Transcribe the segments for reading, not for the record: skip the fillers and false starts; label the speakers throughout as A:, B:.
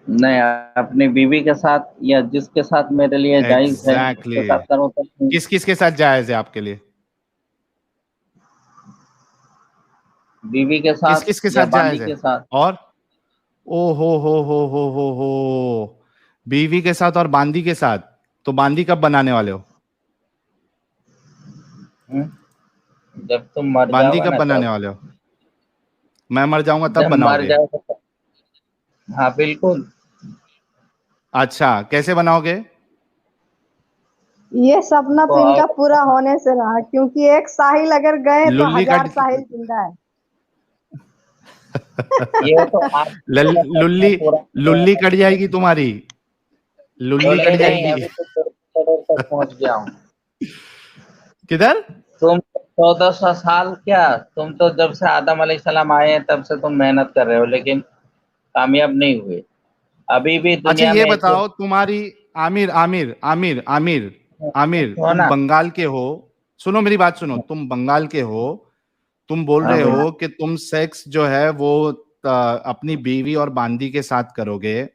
A: نہیں اپنی بیوی کے ساتھ یا جس کے ساتھ میرے لیے جائز ہے اس کے
B: ایگزیکٹلی.
A: ساتھ کروں تو
B: کس کس کے ساتھ جائز ہے آپ کے لیے؟
A: بیوی کے
B: کس
A: ساتھ
B: کس کے
A: یا
B: ساتھ
A: باندی
B: جائز ہے؟
A: کے ساتھ.
B: اور او ہو بیوی کے ساتھ اور باندی کے ساتھ. تو باندی کب بنانے والے ہو؟
A: جب تم مر جاؤ
B: باندی
A: گا
B: کب
A: نا تب.
B: بنانے والے ہو؟ میں مر جاؤں گا تب
A: جب
B: بناؤ
A: مر
B: گے؟
A: جاؤ تو ہاں بالکل.
B: اچھا کیسے بناؤ گے؟
C: یہ سپنا
A: تو
C: تو ان کا پورا ہونے سے رہا، کیونکہ ایک ساحل اگر گئے تو
B: للی
C: 1000
B: کٹ
C: ساحل زندہ ہے.
A: یہ تو آپ
B: للی للی کٹ جائے گی تمہاری. للی کٹ جائے
A: نہیں
B: گی.
A: ابھی تو کروڑ تک پہنچ گیا ہوں.
B: کدھر؟
A: تم 1400 سال کیا، تم تو جب سے آدم علیہ السلام آئے ہیں تب سے تم محنت کر رہے ہو لیکن کامیاب نہیں ہوئے. ابھی بھی
B: اچھا
A: دنیا
B: یہ
A: میں ایسے
B: بتاؤ تمہاری عامر
A: ہو
B: تم
A: نا.
B: بنگال کے ہو. سنو میری بات سنو، تم بنگال کے ہو. تم بول
A: ہاں
B: رہے
A: بھائی.
B: ہو کہ تم سیکس جو ہے وہ اپنی بیوی اور باندی کے ساتھ کرو گے.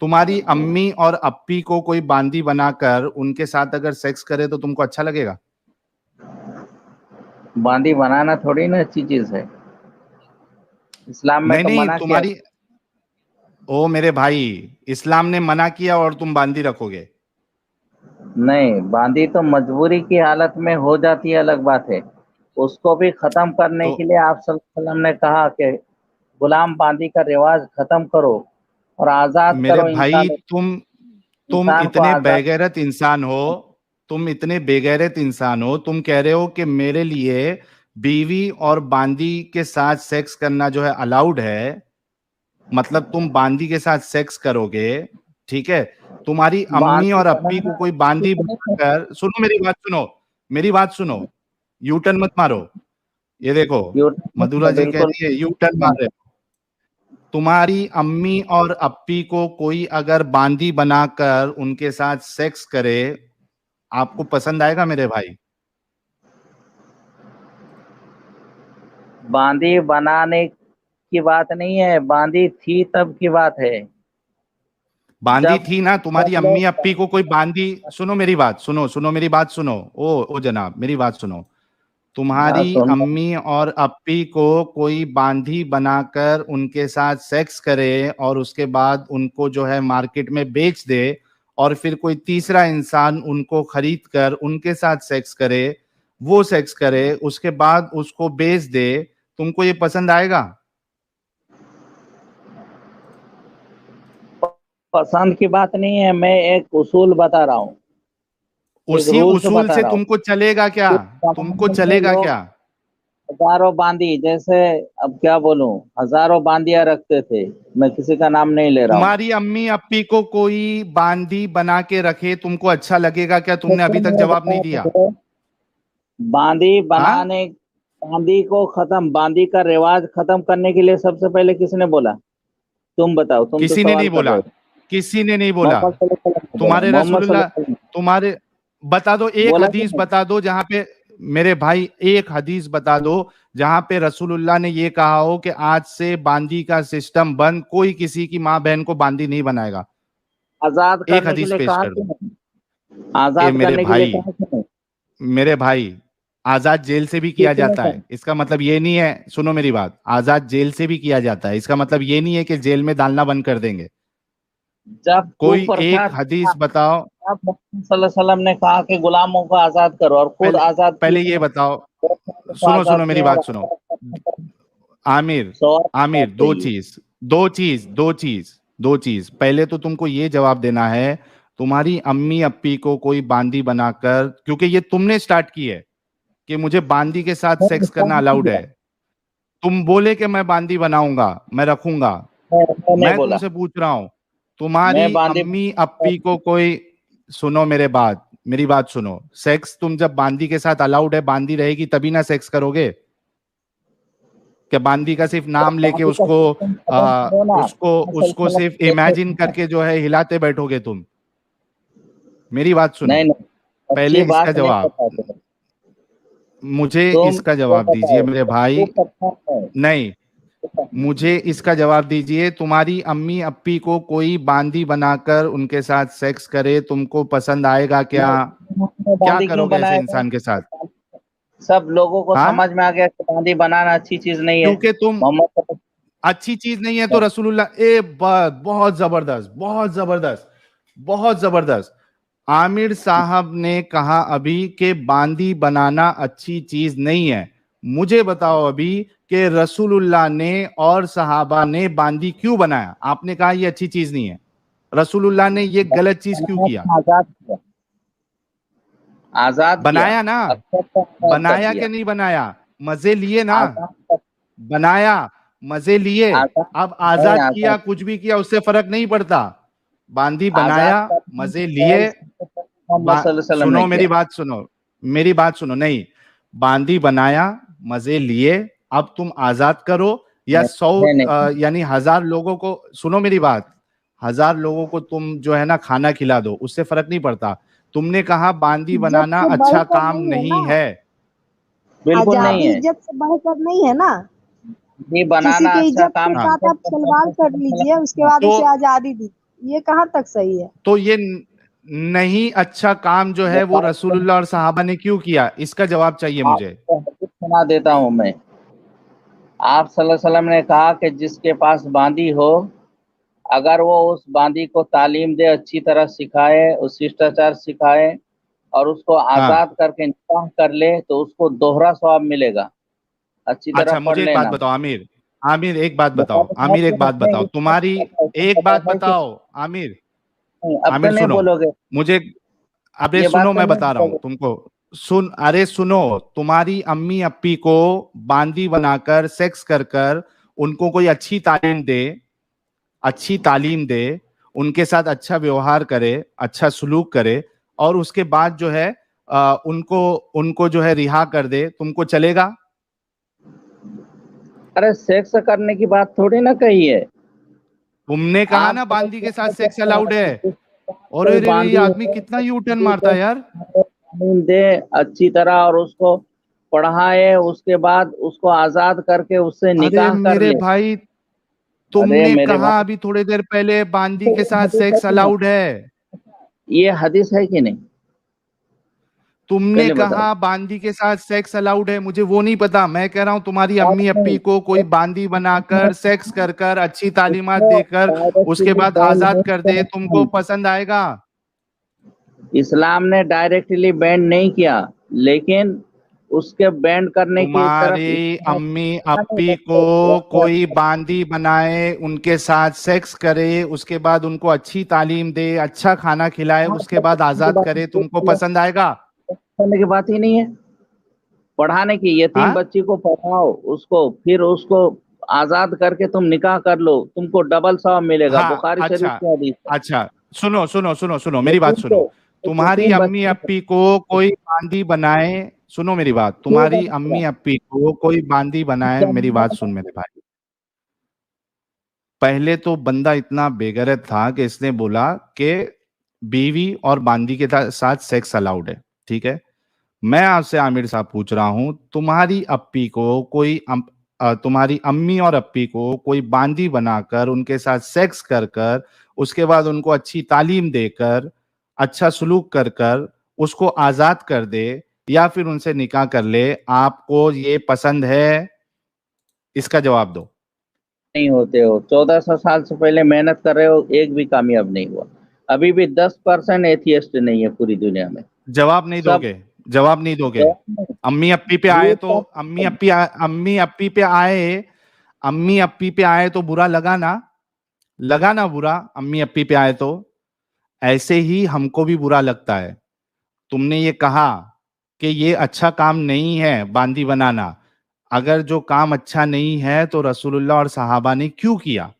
B: تمہاری امی اور اپی کو کوئی باندی بنا کر ان کے ساتھ اگر سیکس کرے تو تم کو اچھا لگے گا؟
A: باندی بنانا تھوڑی نا اچھی چیز ہے، اسلام میں تو
B: نہیں
A: منع کیا.
B: تمہاری او میرے بھائی، اسلام نے منع کیا اور تم باندی رکھو گے؟
A: نہیں، باندی تو مجبوری کی حالت میں ہو جاتی ہے، الگ بات ہے. اس کو بھی ختم کرنے
B: تو
A: کے لیے آپ صلی اللہ علیہ وسلم نے کہا کہ غلام باندی کا رواج ختم کرو اور آزاد
B: میرے
A: کرو
B: بھائی تم
A: انسان کو
B: اتنے
A: آزاد.
B: بےغیرت انسان ہو. تم اتنے بےغیرت انسان ہو، تم کہہ رہے ہو کہ میرے لیے بیوی اور باندی کے ساتھ سیکس کرنا جو ہے الاؤڈ ہے. مطلب تم باندی کے ساتھ سیکس کرو گے، ٹھیک ہے. تمہاری امی
A: باندی
B: اور ابی کو
A: بنانا
B: کوئی باندی بنا کر، سنو میری بات سنو. یو ٹرن مت مارو. یہ دیکھو مدھورا جی کہہ
A: بالکل.
B: رہی ہے یو ٹرن مار رہے ہو. تمہاری امی اور اپی کو کوئی اگر باندی بنا کر ان کے ساتھ سیکس کرے، آپ کو پسند آئے گا میرے بھائی؟
A: باندی بنانے کی بات نہیں ہے، باندی تھی تب کی بات ہے.
B: باندی
A: جب
B: تھی نا تمہاری
A: سب
B: امی
A: لوگ
B: اپی کو کوئی باندی. سنو میری بات سنو میری بات سنو. او جناب میری بات سنو. تمہاری
A: سن.
B: امی اور اپی کو کوئی باندھی بنا کر ان کے ساتھ سیکس کرے اور اس کے بعد ان کو جو ہے مارکیٹ میں بیچ دے اور پھر کوئی تیسرا انسان ان کو خرید کر ان کے ساتھ سیکس کرے، وہ سیکس کرے اس کے بعد اس کو بیچ دے، تم کو یہ پسند آئے گا؟
A: پسند کی بات نہیں ہے، میں ایک اصول بتا رہا ہوں، ایک
B: اسی
A: رولز
B: اصول
A: بتا
B: سے
A: رہا ہوں.
B: تم کو چلے گا کیا؟
A: اس
B: تم کو
A: زمانے میں
B: چلے گا
A: لوگ
B: کیا؟
A: ہزاروں باندی، جیسے اب کیا بولوں، ہزاروں باندیاں رکھتے تھے. میں کسی کا نام نہیں لے رہا ہوں.
B: تمہاری امی اپی کو کوئی باندی بنا کے رکھے، تم کو اچھا لگے گا کیا؟ تم نے ابھی تک جواب نہیں دیا.
A: باندی
B: ہاں
A: بنانے، باندی کا رواج ختم کرنے کے لیے سب سے پہلے کس نے بولا؟ تم بتاؤ، تم تو
B: کسی نے نہیں
A: سوال کر رہے
B: بولا.
A: ہو.
B: کسی نے نہیں بولا.
A: محمد صلی اللہ علیہ وسلم نے بولا،
B: تمہارے رسول
A: محمد صلی
B: اللہ
A: اللہ علیہ وسلم
B: تمہارے بتا دو ایک
A: بولا کہ
B: حدیث
A: نہیں؟
B: بتا دو جہاں پہ میرے بھائی ایک حدیث بتا دو جہاں پہ رسول اللہ نے یہ کہا ہو کہ آج سے باندی کا سسٹم بند، کوئی کسی کی ماں بہن کو باندی نہیں بنائے گا.
A: آزاد
B: ایک
A: کرنے کے
B: حدیث
A: لیے
B: پیش
A: کہا
B: کر
A: کہ
B: دو.
A: نہیں؟
B: اے
A: آزاد
B: میرے
A: کرنے کے لیے
B: بھائی
A: کہا کہ نہیں؟
B: میرے بھائی آزاد جیل سے بھی کیا
A: کس نے
B: جاتا ہے،
A: کہا؟
B: اس کا مطلب یہ نہیں ہے. سنو میری بات، آزاد جیل سے بھی کیا جاتا ہے، اس کا مطلب یہ نہیں ہے کہ جیل میں ڈالنا بند کر دیں گے.
A: جب
B: کوئی
A: کفر تھا
B: ایک حدیث بتاؤ.
A: تب محمد صلی اللہ علیہ وسلم نے کہا کہ غلاموں کو آزاد کرو، اور خود آزاد
B: پہلے
A: کیے
B: یہ
A: ہیں.
B: بتاؤ.
A: کو آزاد
B: سنو میری
A: کیا اور
B: بات سنو. عامر
A: بات
B: دو
A: چاہیے.
B: چیز پہلے تو تم کو یہ جواب دینا ہے، تمہاری امی اپی کو کوئی باندی بنا کر، کیونکہ یہ تم نے سٹارٹ کی ہے کہ مجھے باندی کے ساتھ سیکس کرنا الاؤڈ ہے. تم بولے کہ میں باندی بناؤں گا، میں رکھوں گا.
A: میں نہیں
B: میں تم
A: بولا،
B: سے پوچھ رہا ہوں
A: میں
B: تمہاری
A: باندھی.
B: امی اپی کو کوئی، سنو میری بات سنو. سیکس تم جب باندی کے ساتھ الاؤڈ ہے، باندی رہے گی تبھی نہ سیکس کرو گے. کہ باندی کا صرف نام لے کے
A: باندھی کا سسٹم ختم کرو نا.
B: اس کو صرف امیجن کر کے جو ہے ہلاتے بیٹھو گے تم. میری بات سنو
A: نہیں نہیں،
B: پہلے
A: اچھی
B: اس کا
A: بات نہیں
B: جواب.
A: بتاتے.
B: مجھے
A: تم
B: اس کا
A: یہ
B: جواب دیجئے
A: بتاؤ
B: میرے بھائی.
A: تو اچھا ہے.
B: نہیں मुझे इसका जवाब दीजिए, तुम्हारी अम्मी अप्पी को कोई बांदी बनाकर उनके साथ सेक्स करे, तुमको पसंद आएगा क्या? क्या
A: बांदी क्यों
B: करोगे ऐसे
A: बनाया?
B: इंसान के साथ?
A: सब लोगों को
B: हाँ,
A: समझ में आ गया कि बांदी बनाना अच्छी चीज नहीं है।
B: क्योंकि तुम
A: मोहम्मद
B: अच्छी चीज नहीं है तो रसूलुल्लाह बहुत जबरदस्त, बहुत जबरदस्त, बहुत जबरदस्त। आमिर साहब ने कहा अभी कि बांदी बनाना अच्छी चीज नहीं है। मुझे बताओ अभी कि रसूलुल्लाह ने और सहाबा ने बांदी क्यों बनाया? आपने कहा ये अच्छी चीज नहीं है, रसूलुल्लाह ने ये गलत चीज क्यों किया?
A: आजाद किया, आजाद किया,
B: बनाया ना,
A: अक्सर को आजाद कर
B: बनाया
A: दिया,
B: कि नहीं बनाया? मजे लिए ना,
A: आजाद कर,
B: बनाया, मजे लिए।
A: आजाद
B: अब
A: नहीं,
B: आजाद किया,
A: आजाद
B: कुछ भी किया, उससे फर्क नहीं पड़ता। बांदी
A: आजाद
B: बनाया,
A: करने
B: मजे
A: का
B: लिए।
A: पहल मोहम्मद सल्लल्लाहु अलैहि वसल्लम
B: सुनो
A: ने
B: मेरी
A: किया।
B: बात, सुनो मेरी बात, सुनो। नहीं, बांदी बनाया, मजे लिए, अब तुम आजाद करो या
A: नहीं नहीं,
B: यानी 1000 लोगों को, सुनो मेरी बात, 1000 लोगों को तुम जो है ना खाना खिला दो, उससे फर्क नहीं पड़ता। तुमने कहा बांदी
C: इज्जत
B: बनाना
C: से
B: अच्छा
C: बढ़कर
B: काम
C: नहीं है
B: नहीं
C: ना,
B: है।
A: बिल्कुल
B: हाँ,
A: नहीं
C: आजादी
A: है।
C: इज्जत से बढ़कर नहीं है ना।
A: ये
C: किसी
A: बनाना
C: की
A: अच्छा
C: इज्जत
A: काम
C: के
B: हाँ,
C: साथ आप खिलवाड़ कर लीजिए, उसके बाद
B: तो
C: उसे आजादी दीजिए, ये कहाँ तक सही है?
B: तो ये नहीं अच्छा काम जो है वो रसूलुल्लाह और सहाबा ने क्यों किया? इसका जवाब चाहिए मुझे।
A: आपको हदीस सुना देता हूं मैं। आप सल्लल्लाहु अलैहि वसल्लम ने कहा कि जिसके पास बांदी हो, अगर वो उस बांदी को तालीम दे, अच्छी तरह सिखाए, उस शिष्टाचार सिखाए और उसको
B: हाँ,
A: आजाद करके निकाह कर ले, तो उसको दोहरा सवाब मिलेगा। अच्छी तरह
B: अच्छा
A: पढ़
B: मुझे एक बात
A: लेना।
B: बताओ आमिर, आमिर एक बात बताओ,
A: बुखारी
B: आमिर
A: शरीफ
B: एक
A: में
B: बात
A: अपने
B: बताओ,
A: इसमें
B: तुम्हारी एक
A: पता
B: बात
A: है कि
B: बताओ आमिर,
A: नहीं, अब तो
B: आमिर
A: नहीं
B: सुनो
A: बोलोगे,
B: मुझे, अबे
A: ये बात
B: सुनो
A: तो
B: मैं
A: नहीं
B: बता रहा हूं
A: बोलोगे।
B: तुमको, सुन, अरे सुनो, तुम्हारी अम्मी अप्पी को बांदी बनाकर सेक्स कर कर उनको कोई अच्छी तालीम दे, अच्छी तालीम दे, उनके साथ अच्छा व्यवहार करे, अच्छा सलूक करे, और उसके बाद जो है उनको उनको जो है रिहा कर दे, तुमको चलेगा?
A: अरे सेक्स करने की बात थोड़ी ना कही है।
B: तुमने कहा
A: आप
B: ना
A: समझ
B: बांदी के साथ
A: रहे हैं
B: सेक्स अलाउड है।
A: कि
B: और
A: कोई
B: ये
A: बांदी
B: आदमी
A: हो,
B: कितना यू टर्न
A: अच्छी
B: मारता है यार।
A: तालीम दे अच्छी तरह और उसको पढ़ाए, उसके बाद उसको आजाद करके उससे
B: अरे
A: निकाह कर
B: मेरे
A: ले।
B: भाई,
A: अरे
B: तुमने
A: मेरे
B: कहा
A: भाई,
B: अभी थोड़ी देर पहले बांदी
A: तो
B: के
A: ये
B: साथ
A: हदीस है
B: सेक्स
A: कि नहीं?
B: अलाउड है।
A: ये हदीस है कि नहीं?
B: तुमने
A: पहले बताओ।
B: कहा बांदी के साथ सेक्स अलाउड है, मुझे वो नहीं पता। मैं कह रहा हूं तुम्हारी
A: और
B: अम्मी अप्पी
A: नहीं,
B: को कोई बांदी बनाकर सेक्स कर कर अच्छी तालीमात
A: इसको
B: देकर उसके
A: डायरेक्टली
B: बाद
A: बैन
B: आजाद
A: नहीं
B: कर
A: किया
B: दे, तुमको
A: इस्लाम।
B: पसंद आएगा?
A: इस्लाम ने डायरेक्टली बैन नहीं किया, लेकिन उसके बैन करने की तरफ
B: तुम्हारी
A: इस्लाम
B: अम्मी
A: नहीं
B: अप्पी को कोई बांदी बनाए, उनके साथ सेक्स करे, उसके बाद उनको अच्छी तालीम दे, अच्छा खाना खिलाए, उसके बाद आजाद करे, तुमको पसंद आएगा?
A: करने की बात ही नहीं है। पढ़ाने की, यतीम
B: हाँ,
A: बच्ची को पढ़ाओ, उसको फिर उसको आजाद करके तुम निकाह कर लो, तुमको डबल सवाब मिलेगा।
B: हाँ,
A: बुखारी शरीफ
B: अच्छा,
A: की हदीस है।
B: अच्छा, सुनो सुनो सुनो सुनो मेरी बात
A: यतीम को,
B: सुनो।
A: एक
B: तुम्हारी
A: यतीम
B: अम्मी
A: बच्ची को
B: अप्पी को कोई बांदी बनाए, सुनो मेरी बात,
A: क्यों
B: तुम्हारी
A: बनेगा?
B: अम्मी अप्पी को कोई बांदी बनाए,
A: क्या
B: मेरी बात
A: माना
B: सुन
A: है?
B: मेरे भाई। पहले तो बंदा इतना बेगैरत था कि इसने बोला कि बीवी और बांदी के साथ सेक्स अलाउड है, ठीक है। मैं आपसे आमिर साहब पूछ रहा हूं, तुम्हारी अप्पी को कोई तुम्हारी अम्मी और अप्पी को कोई बांदी बनाकर उनके साथ सेक्स कर कर उसके बाद उनको अच्छी तालीम देकर अच्छा सलूक कर कर उसको आजाद कर दे या फिर उनसे निकाह कर ले, आपको ये पसंद है? इसका जवाब दो।
A: नहीं होते हो, 1400 साल से पहले मेहनत कर रहे हो, एक भी कामयाब नहीं हुआ। अभी भी 10% एथियस्ट नहीं है पूरी दुनिया में।
B: जवाब नहीं
A: सब
B: दोगे? जवाब नहीं दोगे? अम्मी अप्पी पे आए तो, अम्मी अप्पी पे आए तो बुरा लगा ना? लगा ना बुरा? अम्मी अप्पी पे आए तो ऐसे ही हमको भी बुरा लगता है। तुमने ये कहा कि ये अच्छा काम नहीं है बांदी बनाना। अगर जो काम अच्छा नहीं है तो रसूलुल्लाह और सहाबा ने क्यों किया?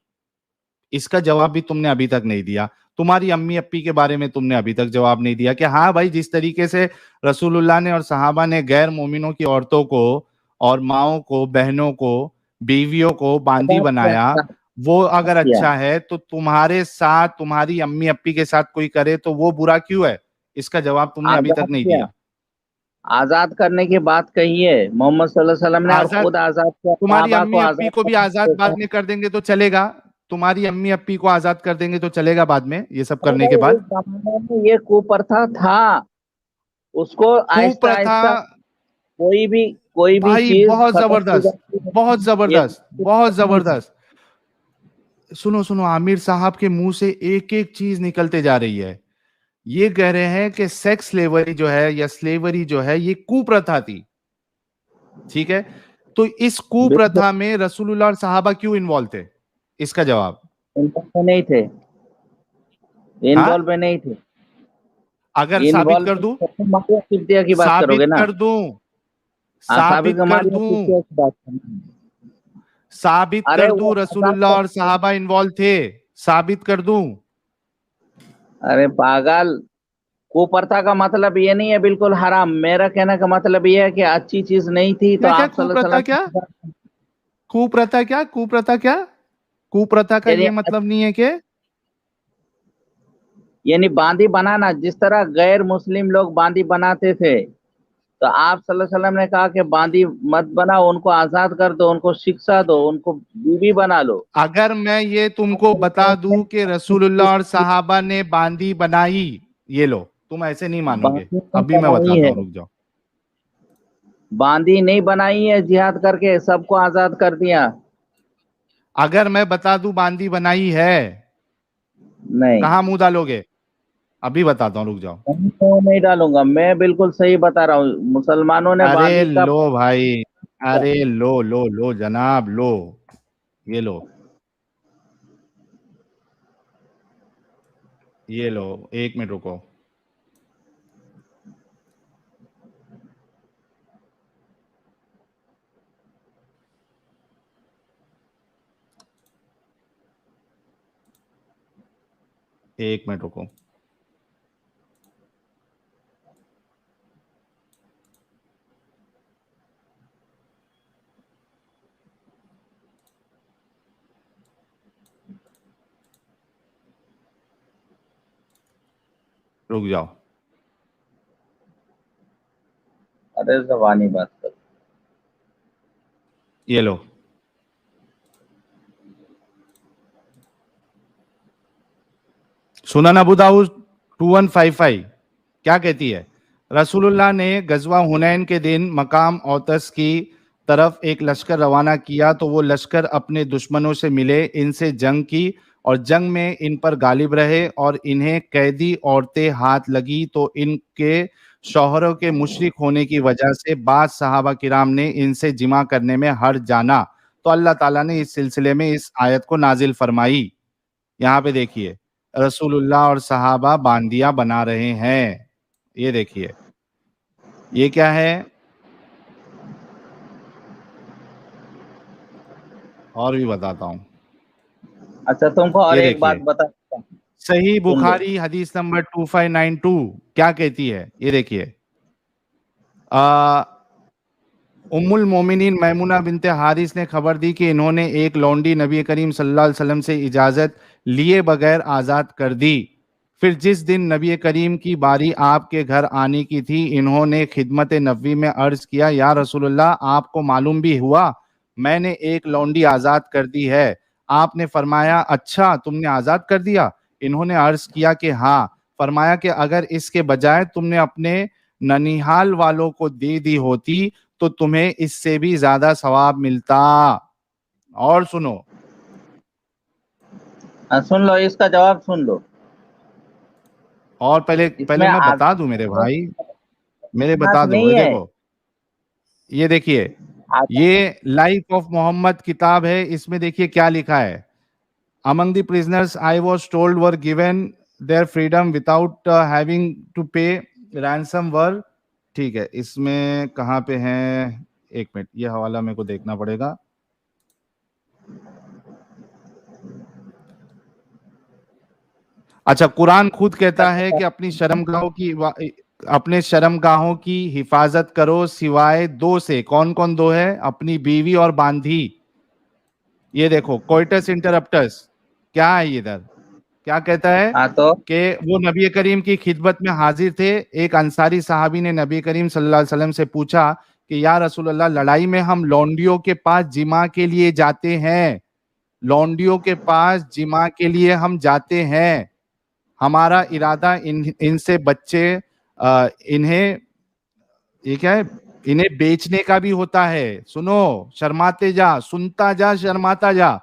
B: इसका जवाब भी तुमने अभी तक नहीं दिया। तुम्हारी अम्मी अप्पी के बारे में तुमने अभी तक जवाब नहीं दिया कि हाँ भाई, जिस तरीके से रसूलुल्लाह ने और सहाबा ने गैर मोमिनों की औरतों को और माओं को, बहनों को, बीवियों को बांदी
A: आजाद किया,
B: बनाया,
A: आजाद
B: वो अगर
A: किया,
B: अच्छा है तो तुम्हारे साथ, तुम्हारी अम्मी अप्पी के साथ कोई करे तो वो बुरा क्यों है? इसका जवाब तुमने अभी तक
A: आजाद
B: नहीं
A: किया,
B: दिया।
A: आजाद करने की बात कही है मोहम्मद सल्लल्लाहु अलैहि वसल्लम ने, और
B: आजाद
A: खुद आजाद किया,
B: तुम्हारी
A: सहाबा
B: अम्मी अप्पी को भी आजाद बाद में कर देंगे तो चलेगा? तुम्हारी अम्मी अप्पी को आजाद कर देंगे तो चलेगा बाद में, ये सब करने के
A: उस
B: बाद?
A: जमाने में ये कुप्रथा था, उसको आहिस्ता
B: कुप्रथा
A: आहिस्ता कोई भी
B: भाई
A: चीज
B: बहुत
A: खत्म की
B: जबरदस्त,
A: जाती है।
B: बहुत
A: ये
B: जबरदस्त, बहुत जबरदस्त। सुनो सुनो, आमिर साहब के मुंह से एक एक चीज निकलते जा रही है। ये कह रहे हैं कि सेक्स स्लेवरी जो है या स्लेवरी जो है ये कुप्रथा थी, ठीक है? तो इस
A: बिल्कुल
B: कुप्रथा में रसूलुल्लाह और सहाबा क्यों इन्वॉल्व थे? इसका जवाब।
A: इन्वॉल्व नहीं थे,
B: हाँ,
A: इन्वॉल्व नहीं थे,
B: अगर साबित कर दूं,
A: इन्वॉल्व मारिया सिद्दीया की बात करोगे
B: साबित
A: ना?
B: कर दूं,
A: हाँ, साबित
B: साबित कर
A: मारिया
B: दूं,
A: सिद्दीया की बात करोगे।
B: साबित
A: अरे
B: कर
A: वो
B: दूं रसूलुल्लाह और सहाबा इन्वॉल्व थे, साबित कर दूं।
A: अरे पागल, कुप्रथा का मतलब ये नहीं है बिल्कुल हराम, मेरा कहने का मतलब ये है कि अच्छी चीज नहीं थी तो
B: क्या क्या
A: आप सल्लल्लाहु
B: कुप्रथा?
A: अलैहि
B: क्या
A: वसल्लम,
B: कुप्रथा? क्या कुप्रथा? क्या कुप्रथा का
A: यानी
B: ये मतलब नहीं है कि
A: यानी बांदी बनाना, जिस तरह गैर मुस्लिम लोग बांदी बनाते थे, तो आप सल्लल्लाहु अलैहि वसल्लम ने कहा कि बांदी मत बनाओ, उनको आजाद कर दो, उनको शिक्षा दो, उनको बीवी बना लो।
B: अगर मैं ये तुमको बता दूं कि रसूलुल्लाह और सहाबा ने बांदी बनाई, ये लो, तुम ऐसे नहीं मानोगे।
A: बांदी नहीं
B: अभी मैं
A: बनाई
B: बताता
A: है,
B: हूँ, रुक जाओ।
A: बांदी नहीं बनाई है, जिहाद करके सबको आजाद कर दिया।
B: अगर मैं बता दूं बांदी बनाई है,
A: नहीं,
B: कहाँ मुंह डालोगे? अभी बताता हूँ, रुक जाओ।
A: मैं तो नहीं डालूंगा, मैं बिल्कुल सही बता रहा हूँ, मुसलमानों ने
B: अरे
A: बांदी का
B: लो भाई, अरे लो लो लो जनाब, लो, ये लो, ये लो, एक मिनट रुको। एक मिनट रुको। रुक जाओ।
A: अरे जबानी बात कर।
B: ये लो, सुनन अबू दाऊद 2155 क्या कहती है? रसूलुल्लाह ने गजवा हुनैन के दिन मकाम औतस की तरफ एक लश्कर रवाना किया, तो वो लश्कर अपने दुश्मनों से मिले, इनसे जंग की और जंग में इन पर गालिब रहे और इन्हें कैदी औरतें हाथ लगी, तो इनके शौहरों के मुशरिक होने की वजह से बाद सहाबा किराम ने इनसे जिमा करने में हर्ज जाना, तो अल्लाह ताला ने इस सिलसिले में इस आयत को नाजिल फरमाई। यहाँ पे देखिए, रसूलुल्लाह और सहाबा बांदिया बना रहे हैं। ये देखिए, ये क्या है? और भी बताता हूँ।
A: अच्छा, तुमको और
B: ये
A: एक बात
B: देखिए,
A: बता,
B: सही
A: सुन लो।
B: बुखारी हदीस नंबर 2592 क्या कहती है? ये देखिए, उम्मुल मोमिनीन मैमुना बिनते हारिस ने खबर दी कि इन्होंने एक लौंडी नबी करीम सल्लल्लाहु अलैहि वसल्लम से इजाजत लिए बगैर आजाद कर दी। फिर जिस दिन नबी करीम की बारी आपके घर आने की थी, इन्होंने खिदमत नबी में अर्ज किया, या रसूलुल्लाह, आपको मालूम भी हुआ मैंने एक लौंडी आजाद कर दी है। आपने फरमाया, अच्छा तुमने आजाद कर दिया? इन्होंने अर्ज किया कि हाँ। फरमाया कि अगर इसके बजाय तुमने अपने ननिहाल वालों को दे दी होती तो तुम्हें इससे भी ज्यादा सवाब मिलता। और सुनो,
A: हाँ, सुन लो, इसका जवाब सुन लो।
B: और पहले
A: इसमें
B: पहले मैं बता दूं मेरे
A: आजाद
B: भाई, मेरे
A: बात
B: बता दो,
A: नहीं
B: ये
A: है।
B: देखो, ये देखिए,
A: आजाद
B: ये लाइफ ऑफ मोहम्मद किताब है, इसमें देखिए क्या लिखा है। Among the prisoners I was told were given their freedom without having to pay ransom were, ठीक है, इसमें कहाँ पे है? एक मिनट, ये हवाला मेरे को देखना पड़ेगा। अच्छा, कुरान खुद कहता है कि अपने शर्मगाहों की हिफाजत करो सिवाय दो से। कौन कौन दो है? अपनी बीवी और बांधी। ये देखो, कोइटस इंटरप्टस क्या है इधर? کیا کہتا ہے
A: ہاں تو
B: کہ وہ نبی کریم کی خدمت میں حاضر تھے. ایک انصاری صحابی نے نبی کریم صلی اللہ علیہ وسلم سے پوچھا کہ یا رسول اللہ لڑائی میں ہم لونڈیوں کے پاس جمع کے لیے جاتے ہیں, لونڈیوں کے پاس جمع کے لیے ہم جاتے ہیں, ہمارا ارادہ ان سے بچے انہیں یہ کیا ہے انہیں بیچنے کا بھی ہوتا ہے. سنو, شرماتے جا, سنتا جا, شرماتا جا,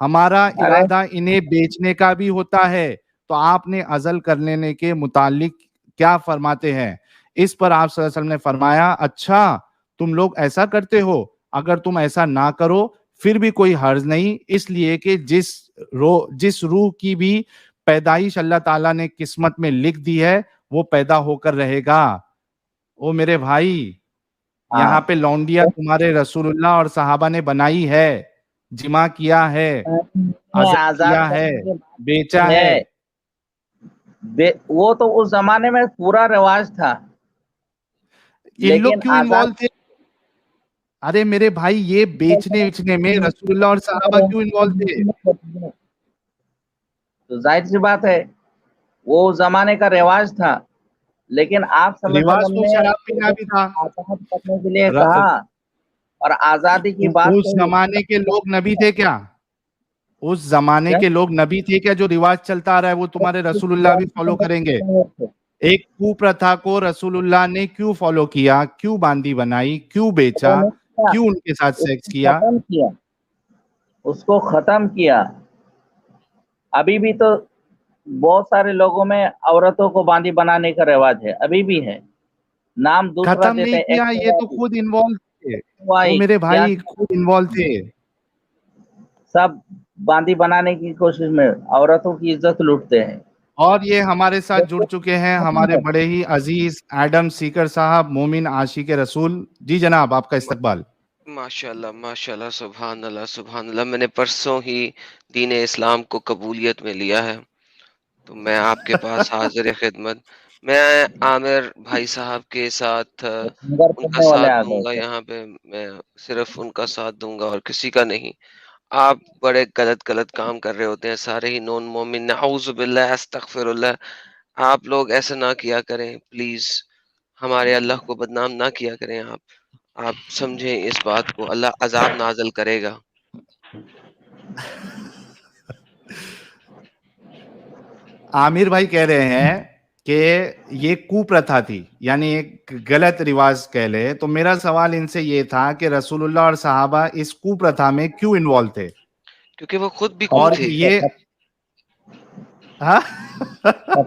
B: ہمارا
A: ارے
B: ارادہ انہیں بیچنے کا بھی ہوتا ہے. تو آپ نے عزل کر لینے کے متعلق کیا فرماتے ہیں؟ اس پر آپ صلی اللہ علیہ وسلم نے فرمایا اچھا تم لوگ ایسا کرتے ہو, اگر تم ایسا نہ کرو پھر بھی کوئی حرج نہیں, اس لیے کہ جس روح کی بھی پیدائش اللہ تعالیٰ نے قسمت میں لکھ دی ہے وہ پیدا ہو کر رہے گا. او میرے بھائی, یہاں پہ لونڈیا تمہارے رسول اللہ اور صحابہ نے بنائی ہے, جمع کیا ہے, عزل
A: آزاد
B: کیا ہے,
A: کرنے کے بعد
B: بیچا ہے.
A: وہ تو اس زمانے میں پورا رواج تھا,
B: ان لوگ
A: لیکن
B: کیوں انوالو تھے؟ ارے میرے بھائی یہ بیچنے ویچنے میں رسول اللہ اور صحابہ کیوں انوالو تھے؟
A: تو ظاہر سی بات ہے وہ اس زمانے کا رواج تھا, لیکن آپ صلی اللہ علیہ
B: رواج
A: وسلم
B: تو
A: نے
B: شراب پینا بھی تھا.
A: آزاد کرنے کے لیے کہا اور آزادی کی بات
B: اس
A: کہی.
B: زمانے کے لوگ نبی تھے کیا؟ اس زمانے کے لوگ نبی تھے کیا؟ جو رواج چلتا آ رہا ہے وہ تمہارے رسول اللہ بھی فالو کریں گے؟ ایک کو پرتھا کو رسول اللہ نے کیوں فالو کیا, کیوں باندی بنائی, کیوں بیچا, کیوں ان کے ساتھ سیکس کیا؟
A: اس کو ختم کیا. ابھی بھی تو بہت سارے لوگوں میں عورتوں کو باندی بنانے کا رواج ہے, ابھی بھی ہے, نام دوسرا
B: ختم
A: دیتے
B: نہیں
A: ہیں.
B: کیا, یہ تو خود انوالو تھے, وہ میرے
A: کیا
B: بھائی خود انوالو تھے.
A: سب باندی بنانے کی کوشش میں عورتوں کی عزت لوٹتے ہیں.
B: اور یہ ہمارے ساتھ جڑ چکے ہیں ہمارے بڑے ہی عزیز ایڈم سیکر صاحب, مومن عاشق رسول. جی جناب, آپ کا استقبال.
D: ماشاءاللہ, سبحان اللہ, سبحان اللہ. میں نے پرسوں ہی دین اسلام کو قبولیت میں لیا ہے, تو میں آپ کے پاس حاضر خدمت. میں عامر بھائی صاحب کے ساتھ ان کا
A: والے
D: ساتھ
A: آ
D: دوں گا,
A: گئے.
D: یہاں پہ میں صرف ان کا ساتھ دوں گا اور کسی کا نہیں. آپ بڑے غلط کام کر رہے ہوتے ہیں, سارے ہی نون مومن. نعوذ باللہ, استغفر اللہ. آپ لوگ ایسا نہ کیا کریں پلیز, ہمارے اللہ کو بدنام نہ کیا کریں. آپ سمجھیں اس بات کو, اللہ عذاب نازل کرے گا.
B: عامر بھائی کہہ رہے ہیں کہ یہ کو پرتھا تھی, یعنی ایک غلط رواج کہہ لے. تو میرا سوال ان سے یہ تھا کہ رسول اللہ اور صحابہ اس کو پرتھا میں کیوں انوالو تھے؟
D: کیونکہ وہ خود بھی کو
B: اور
D: تھے.
B: یہ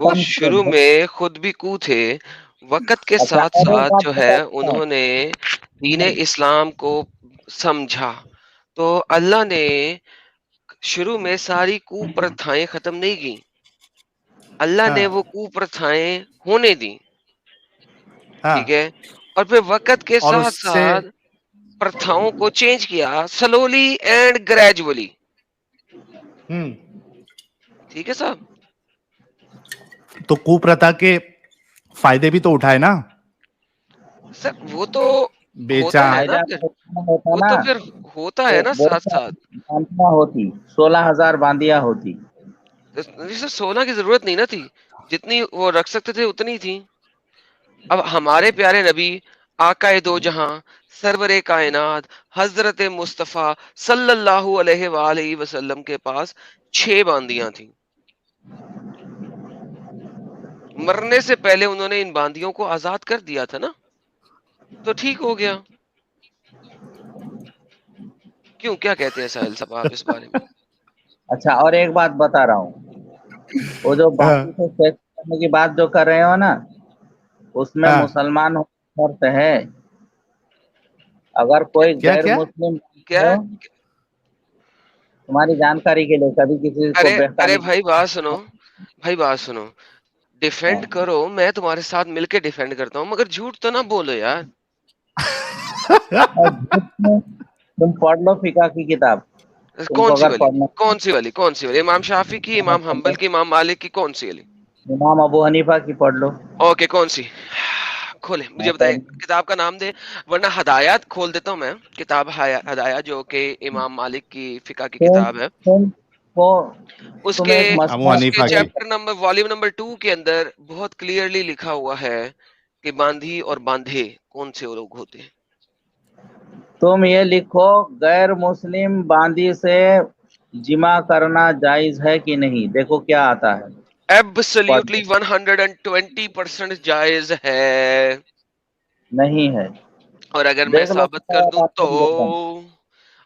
D: وہ شروع میں خود بھی کو تھے, وقت کے ساتھ ساتھ جو ہے انہوں نے دین اسلام کو سمجھا, تو اللہ نے شروع میں ساری کو پرتھائیں ختم نہیں کی, اللہ نے وہ کو پرتھائیں ہونے دی. ٹھیک ہے, اور پھر وقت کے
B: اور
D: ساتھ
B: اس سے
D: ساتھ پرتھاؤں کو چینج کیا, سلولی اینڈ گریجولی. ٹھیک ہے صاحب,
B: تو کو پرتھا کے فائدے بھی تو اٹھائے نا
D: سر. وہ تو
B: بیچا.
D: ہوتا ہے نا, پھر وہ تو پھر ہوتا ہے نا ساتھ ساتھ.
A: ہوتی 16,000 باندیاں ہوتی.
D: سر 16 کی ضرورت نہیں نا تھی, جتنی وہ رکھ سکتے تھے اتنی تھی. اب ہمارے پیارے نبی آقا دو جہاں سرور کائنات حضرت مصطفیٰ صلی اللہ علیہ وآلہ وسلم کے پاس 6 باندیاں تھیں. مرنے سے پہلے انہوں نے ان باندیوں کو آزاد کر دیا تھا نا, تو ٹھیک ہو گیا. کیوں, کیا کہتے ہیں ساحل صاحب آپ اس بارے میں؟
A: اچھا, اور ایک بات بتا رہا ہوں, وہ جو باندی سے سیکس کرنے کی بات جو کر رہے ہو نا, اس میں مسلمان شرط ہے. اگر کوئی
B: کیا
A: غیر
B: کیا
A: مسلم
D: کیا
A: ہو, تمہاری جانکاری کے لیے, کبھی کسی کو
D: ارے
A: بہتانی.
D: بھائی بات سنو, ڈیفینڈ کرو, میں تمہارے ساتھ مل کے ڈیفینڈ کرتا ہوں, مگر جھوٹ تو نہ بولو یار.
A: تم پڑھ لو فقہ کی کتاب, تم کو
D: کون سی
A: اگر
D: والی,
A: پڑھنا.
D: کون سی والی, کون سی والی؟ امام شافی کی, امام حنبل کی, امام مالک کی, کون سی والی؟
A: امام ابو حنیفہ کی پڑھ لو.
D: اوکے, کون سی؟ کھولے مجھے بتائیں, کتاب کا نام دے, ورنہ ہدایات کھول دیتا ہوں میں. کتاب ہدایات جو کہ امام مالک کی فقہ کی کتاب ہے.
A: देखो
D: उसके
A: तुम्हें एक
B: अबू
A: मसला
B: हनीफा की।
D: चैप्टर नंबर वॉल्यूम नंबर 2 के अंदर बहुत क्लियरली लिखा हुआ है कि बांधी और बांधे कौन से लोग होते हैं।
A: तुम ये लिखो गैर मुस्लिम बांदी से जिमा करना जायज है कि नहीं, देखो क्या आता है।
D: एब्सोल्युटली 120% जायज है।
A: नहीं है,
D: और अगर मैं
A: देख लो
D: साबित कर दूं तो,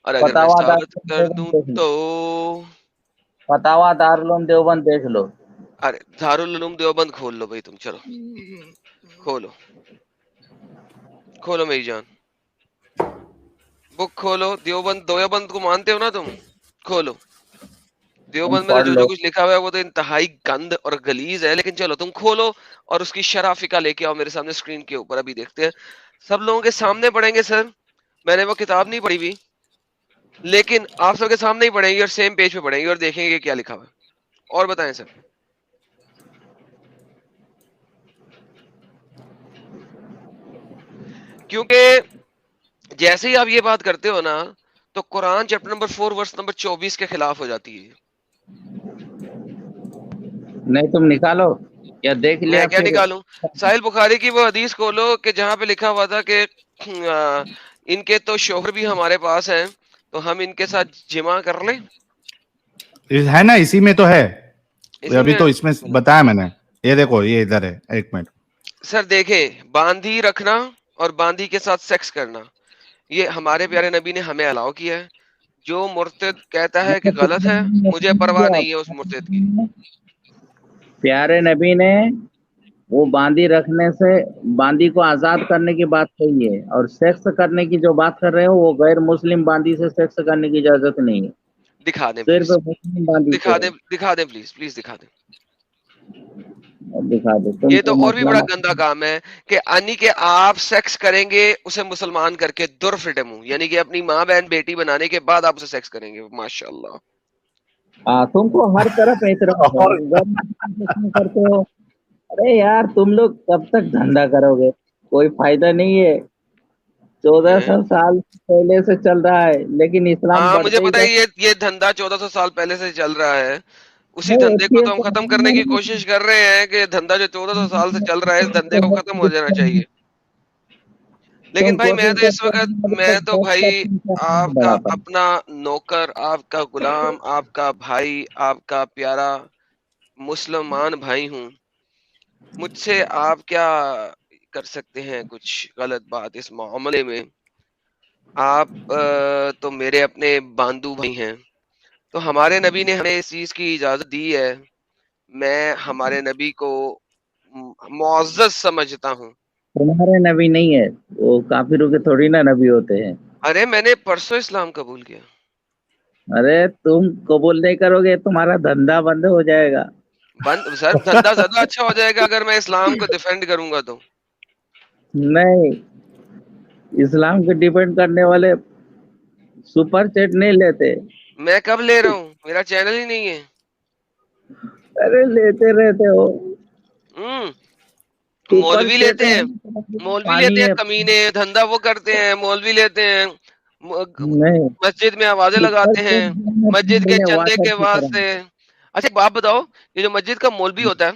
D: और अगर मैं
A: फतावा
D: साबित
A: दारुल
D: कर
A: देवबंद
D: दूं
A: देख लो,
D: तो,
A: फतावा दारुल देवबंद देख लो।
D: अरे दारुल उलूम देवबंद खोल लो भाई तुम, चलो खोलो खोलो मेरी जान, बुक खोलो। देवबंद को मानते हो ना तुम, खोलो।
A: तुम
D: देवबंद में तो
A: पढ़
D: जो
A: लो।
D: जो कुछ लिखा हुआ है वो तो इंतहाई गंद और गलीज है, लेकिन चलो तुम खोलो और उसकी शराफिका लेके आओ मेरे सामने स्क्रीन के ऊपर, अभी देखते हैं। सब लोगों के सामने पढ़ेंगे सर, मैंने वो किताब नहीं पढ़ी हुई, लेकिन आप सबके सामने ही पढ़ेंगे और सेम पेज पे पढ़ेंगे और देखेंगे क्या लिखा हुआ है। और बताएं सर। क्योंकि जैसे ही आप ये बात करते हो ना, तो Quran chapter number 4 verse number 24 के खिलाफ हो जाती है।
A: नहीं तुम निकालो, या देख लिया
D: मैं क्या
A: फिर।
D: निकालूं? साहिल बुखारी की वो हदीस खोलो कि जहां पे लिखा हुआ था कि इनके तो शोहर भी हमारे पास हैं, तो हम इनके साथ जिमा कर लें।
B: है ना, इसी में तो है,
D: इसी
B: अभी
D: में
B: तो इसमें बताया मैंने। ये देखो, ये इधर है, एक मिनट।
D: सर देखें, बांधी रखना और बांधी के साथ सेक्स करना, ये हमारे प्यारे नबी ने हमें अलाउ किया है। जो मुर्तद कहता है कि गलत है, मुझे परवाह नहीं है उस मुर्तद की।
A: प्यारे नबी ने वो बांदी रखने से, बांदी को आजाद करने की बात कही है, और सेक्स करने की जो बात कर रहे हो वो गैर मुस्लिम बांदी से सेक्स करने की इजाजत नहीं है,
D: दिखा दें
A: सिर्फ
D: प्लीज,
A: मुस्लिम बांदी से है।
D: दिखा दें प्लीज, प्लीज दिखा दें।
A: दिखा दो
D: ये तो
A: तुमको
D: और भी
A: मसला
D: बड़ा
A: मत।
D: गंदा काम है कि यानी कि आप सेक्स करेंगे उसे मुसलमान करके, दुर्फिटमू, यानी कि अपनी माँ बहन बेटी बनाने के बाद आप उसे सेक्स करेंगे। माशाल्लाह।
A: तुमको हर तरफ एतराज है,
B: और
A: गैर मुस्लिम से क्यों करते हो? अरे यार तुम लोग कब तक धंधा करोगे, कोई फायदा नहीं है। 1400 साल पहले से चल रहा है, लेकिन इस्लाम
D: हाँ मुझे
A: बढ़ते ही
D: पता
A: जा
D: है, ये धंधा 1400 साल पहले से चल रहा है। उसी
A: नहीं,
D: धंधे को तो हम खत्म करने की कोशिश कर रहे हैं कि धंधा जो 1400 साल से चल रहा है, इस धंधे को खत्म हो जाना चाहिए। लेकिन
A: तुम
D: भाई मैं
A: कोशिश
D: तो इस
A: करते
D: वक्त,
A: हो, अभी
D: मैं
A: तक
D: तो भाई
A: 10% नहीं
D: आपका
A: बढ़ा पाए।
D: अपना नौकर, आपका गुलाम, आपका भाई, आपका प्यारा मुसलमान भाई हूँ। मुझसे आप क्या कर सकते हैं कुछ गलत बात इस मामले में? आप तो मेरे अपने बांधु भाई हैं, तो हमारे नबी ने हमें इस चीज की इजाजत दी है। मैं हमारे नबी को मुअज़्ज़ज़ समझता हूँ।
A: तुम्हारे नबी नहीं है, वो काफिरों के थोड़ी ना नबी होते हैं।
D: अरे मैंने परसों इस्लाम कबूल किया।
A: अरे तुम कबूल नहीं करोगे, तुम्हारा धंधा बंद हो जाएगा।
D: बंद सर, धंधा ज्यादा अच्छा हो जाएगा अगर मैं इस्लाम को डिफेंड करूंगा तो।
A: नहीं, इस्लाम को डिपेंड करने वाले सुपर चैट नहीं लेते।
D: मैं कब ले रहा हूँ, मेरा चैनल ही नहीं है।
A: अरे लेते रहते हो, सुपर
D: मौलवी
A: चैट
D: लेते हैं,
A: में
D: मौलवी
A: पानी
D: लेते हैं
A: है।
D: कमीने, धंधा वो करते हैं, मौलवी लेते हैं।
A: नहीं,
D: मस्जिद में आवाजें
A: सुपर
D: लगाते
A: चैट
D: हैं मस्जिद के
A: में
D: चंदे
A: वाटर
D: के
A: की तरह।
D: वास्ते। अच्छा एक बात बताओ, ये जो मस्जिद का मौलवी होता है,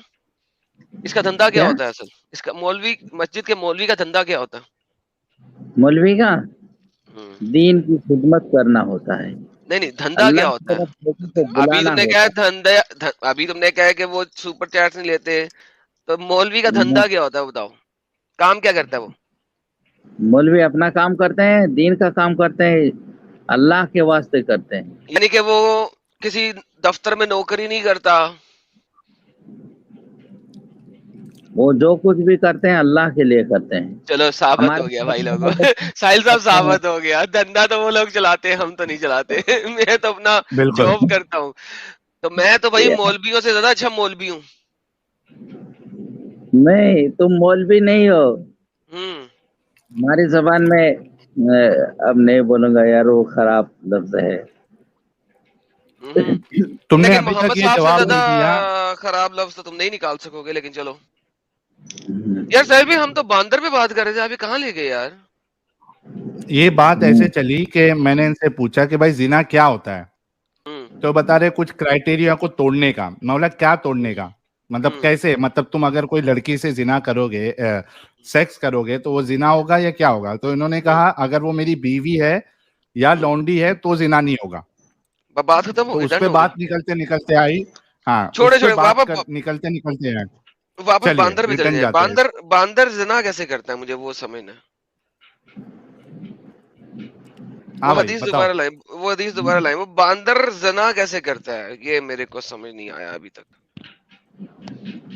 D: इसका धंधा क्या
A: क्या
D: होता है असल? इसका मौलवी, मस्जिद के मौलवी का धंधा क्या होता है?
A: मौलवी का
D: हम्म,
A: दीन की खिदमत करना होता है,
D: नहीं नहीं, धंधा क्या
A: अल्लाह की
D: होता है?
A: तरफ लोगों को
D: अभी
A: बुलाना
D: तुमने क्या है
A: होता
D: अभी तुमने क्या है कि वो सुपर चैट्स नहीं लेते, तो मौलवी का
A: है।
D: धंधा क्या होता है बताओ? काम क्या करता है वो?
A: मौलवी अपना काम करते हैं, दीन का काम करते हैं, अल्लाह के वास्ते करते हैं।
D: यानी कि वो किसी दफ्तर में नौकरी नहीं करता।
A: वो जो कुछ भी करते हैं अल्लाह के लिए करते हैं।
D: चलो साबित हो
A: हमारे
D: गया
A: साथ
D: भाई
A: में
D: लोगों।
A: लोग
D: साहिल साहब
A: करते हैं।
D: साबित हो गया, धंधा तो वो लोग चलाते हैं, हम तो नहीं चलाते। मैं तो अपना
B: बिल्कुल।
D: जॉब करता हूँ। तो मैं तो भाई
A: ये-
D: मौलवियों से ज्यादा अच्छा मौलवी हूँ।
A: नहीं, तुम मौलवी नहीं हो।
D: हम्म
A: हमारी जबान में अब नहीं बोलूंगा यार, वो खराब लफ्ज है।
D: हम्म।
B: तुमने
D: लेकिन
B: अभी तक
D: मोहम्मद
B: ये
D: साहब से
B: जवाब
D: ज्यादा
B: नहीं दिया।
D: खराब लफ्ज तो तुम नहीं निकाल सकोगे, लेकिन चलो। यार साहिल भी, हम तो बांदर पे बात कर रहे थे, अभी कहाँ ले गए यार?
B: ये बात ऐसे चली कि मैंने इनसे पूछा कि भाई जिना क्या होता है,
D: हम्म
B: तो बता रहे कुछ क्राइटेरिया को तोड़ने का। मैं बोला क्या तोड़ने का, मतलब कैसे, मतलब तुम अगर कोई लड़की से जिना करोगे, सेक्स करोगे तो वो जिना होगा या क्या होगा? तो इन्होंने कहा अगर वो मेरी बीवी है या लौंडी है तो जिना नहीं होगा।
D: बात खत्म हो
B: तो
D: गई,
B: उस पे बात निकलते निकलते आई, हाँ
D: छोड़े छोड़े वापस
B: निकलते निकलते आए,
D: वापस बांदर पे चले
B: रिटर्न
D: जाए।
B: जाते हैं।
D: बांदर जिना कैसे करता है, मुझे वो समझना है।
B: हाँ
D: वो
B: भाई
D: हदीस
B: बताओ।
D: दोबारा लाए, वो बांदर जना कैसे करता है, ये मेरे को समझ नहीं आया अभी तक।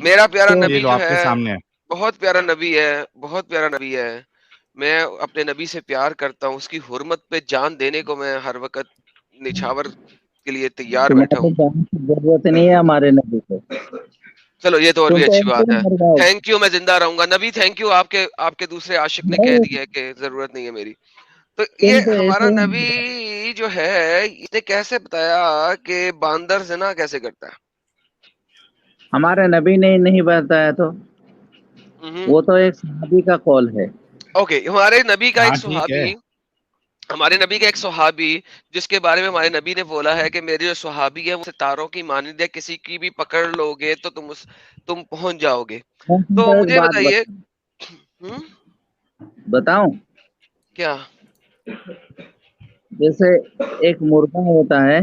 D: मेरा प्यारा
C: तो
B: ये
D: नबी
B: लो
D: जो
B: आपके
D: है
B: सामने है।
D: बहुत प्यारा नबी है, बहुत प्यारा नबी है। मैं अपने नबी से प्यार करता हूँ, उसकी हुर्मत पे जान देने को मैं हर वक्त निछावर के लिए तैयार बैठा
A: तुम्हारे
D: हूँ।
A: जाने की जरूरत नहीं है हमारे नबी को,
D: चलो ये तो और
A: तुम
D: भी
A: तो
D: अच्छी
A: ऐसे
D: बात
A: ही
D: है।
A: मर जाओगे।
D: थैंक यू, मैं जिंदा रहूंगा नबी, थैंक यू। आपके दूसरे आशिक ने कह
A: नहीं,
D: दिया है कि जरूरत नहीं है मेरी। तो ये
A: तुम तो ऐसे
D: हमारा
A: ही मर जाओगे।
D: नबी जो है, इसने कैसे बताया कि बांदर जना कैसे करता है?
A: हमारे नबी ने नहीं बताया तो वो तो एक सहाबी का कॉल है।
D: ओके, हमारे नबी का एक
B: हाँ ठीक है।
D: सुहाबी, हमारे नबी का एक सुहाबी जिसके बारे में हमारे नबी ने बोला है कि मेरे जो सुहाबी है वो सितारों की मानिंद है, किसी की भी पकड़ लोगे तो तुम पहुंच जाओगे।
A: मैं
D: तो
A: तुमको एक
D: मुझे
A: बात
D: बताइए। हम्म
A: बताऊं,
D: क्या?
A: जैसे एक मुर्गा होता है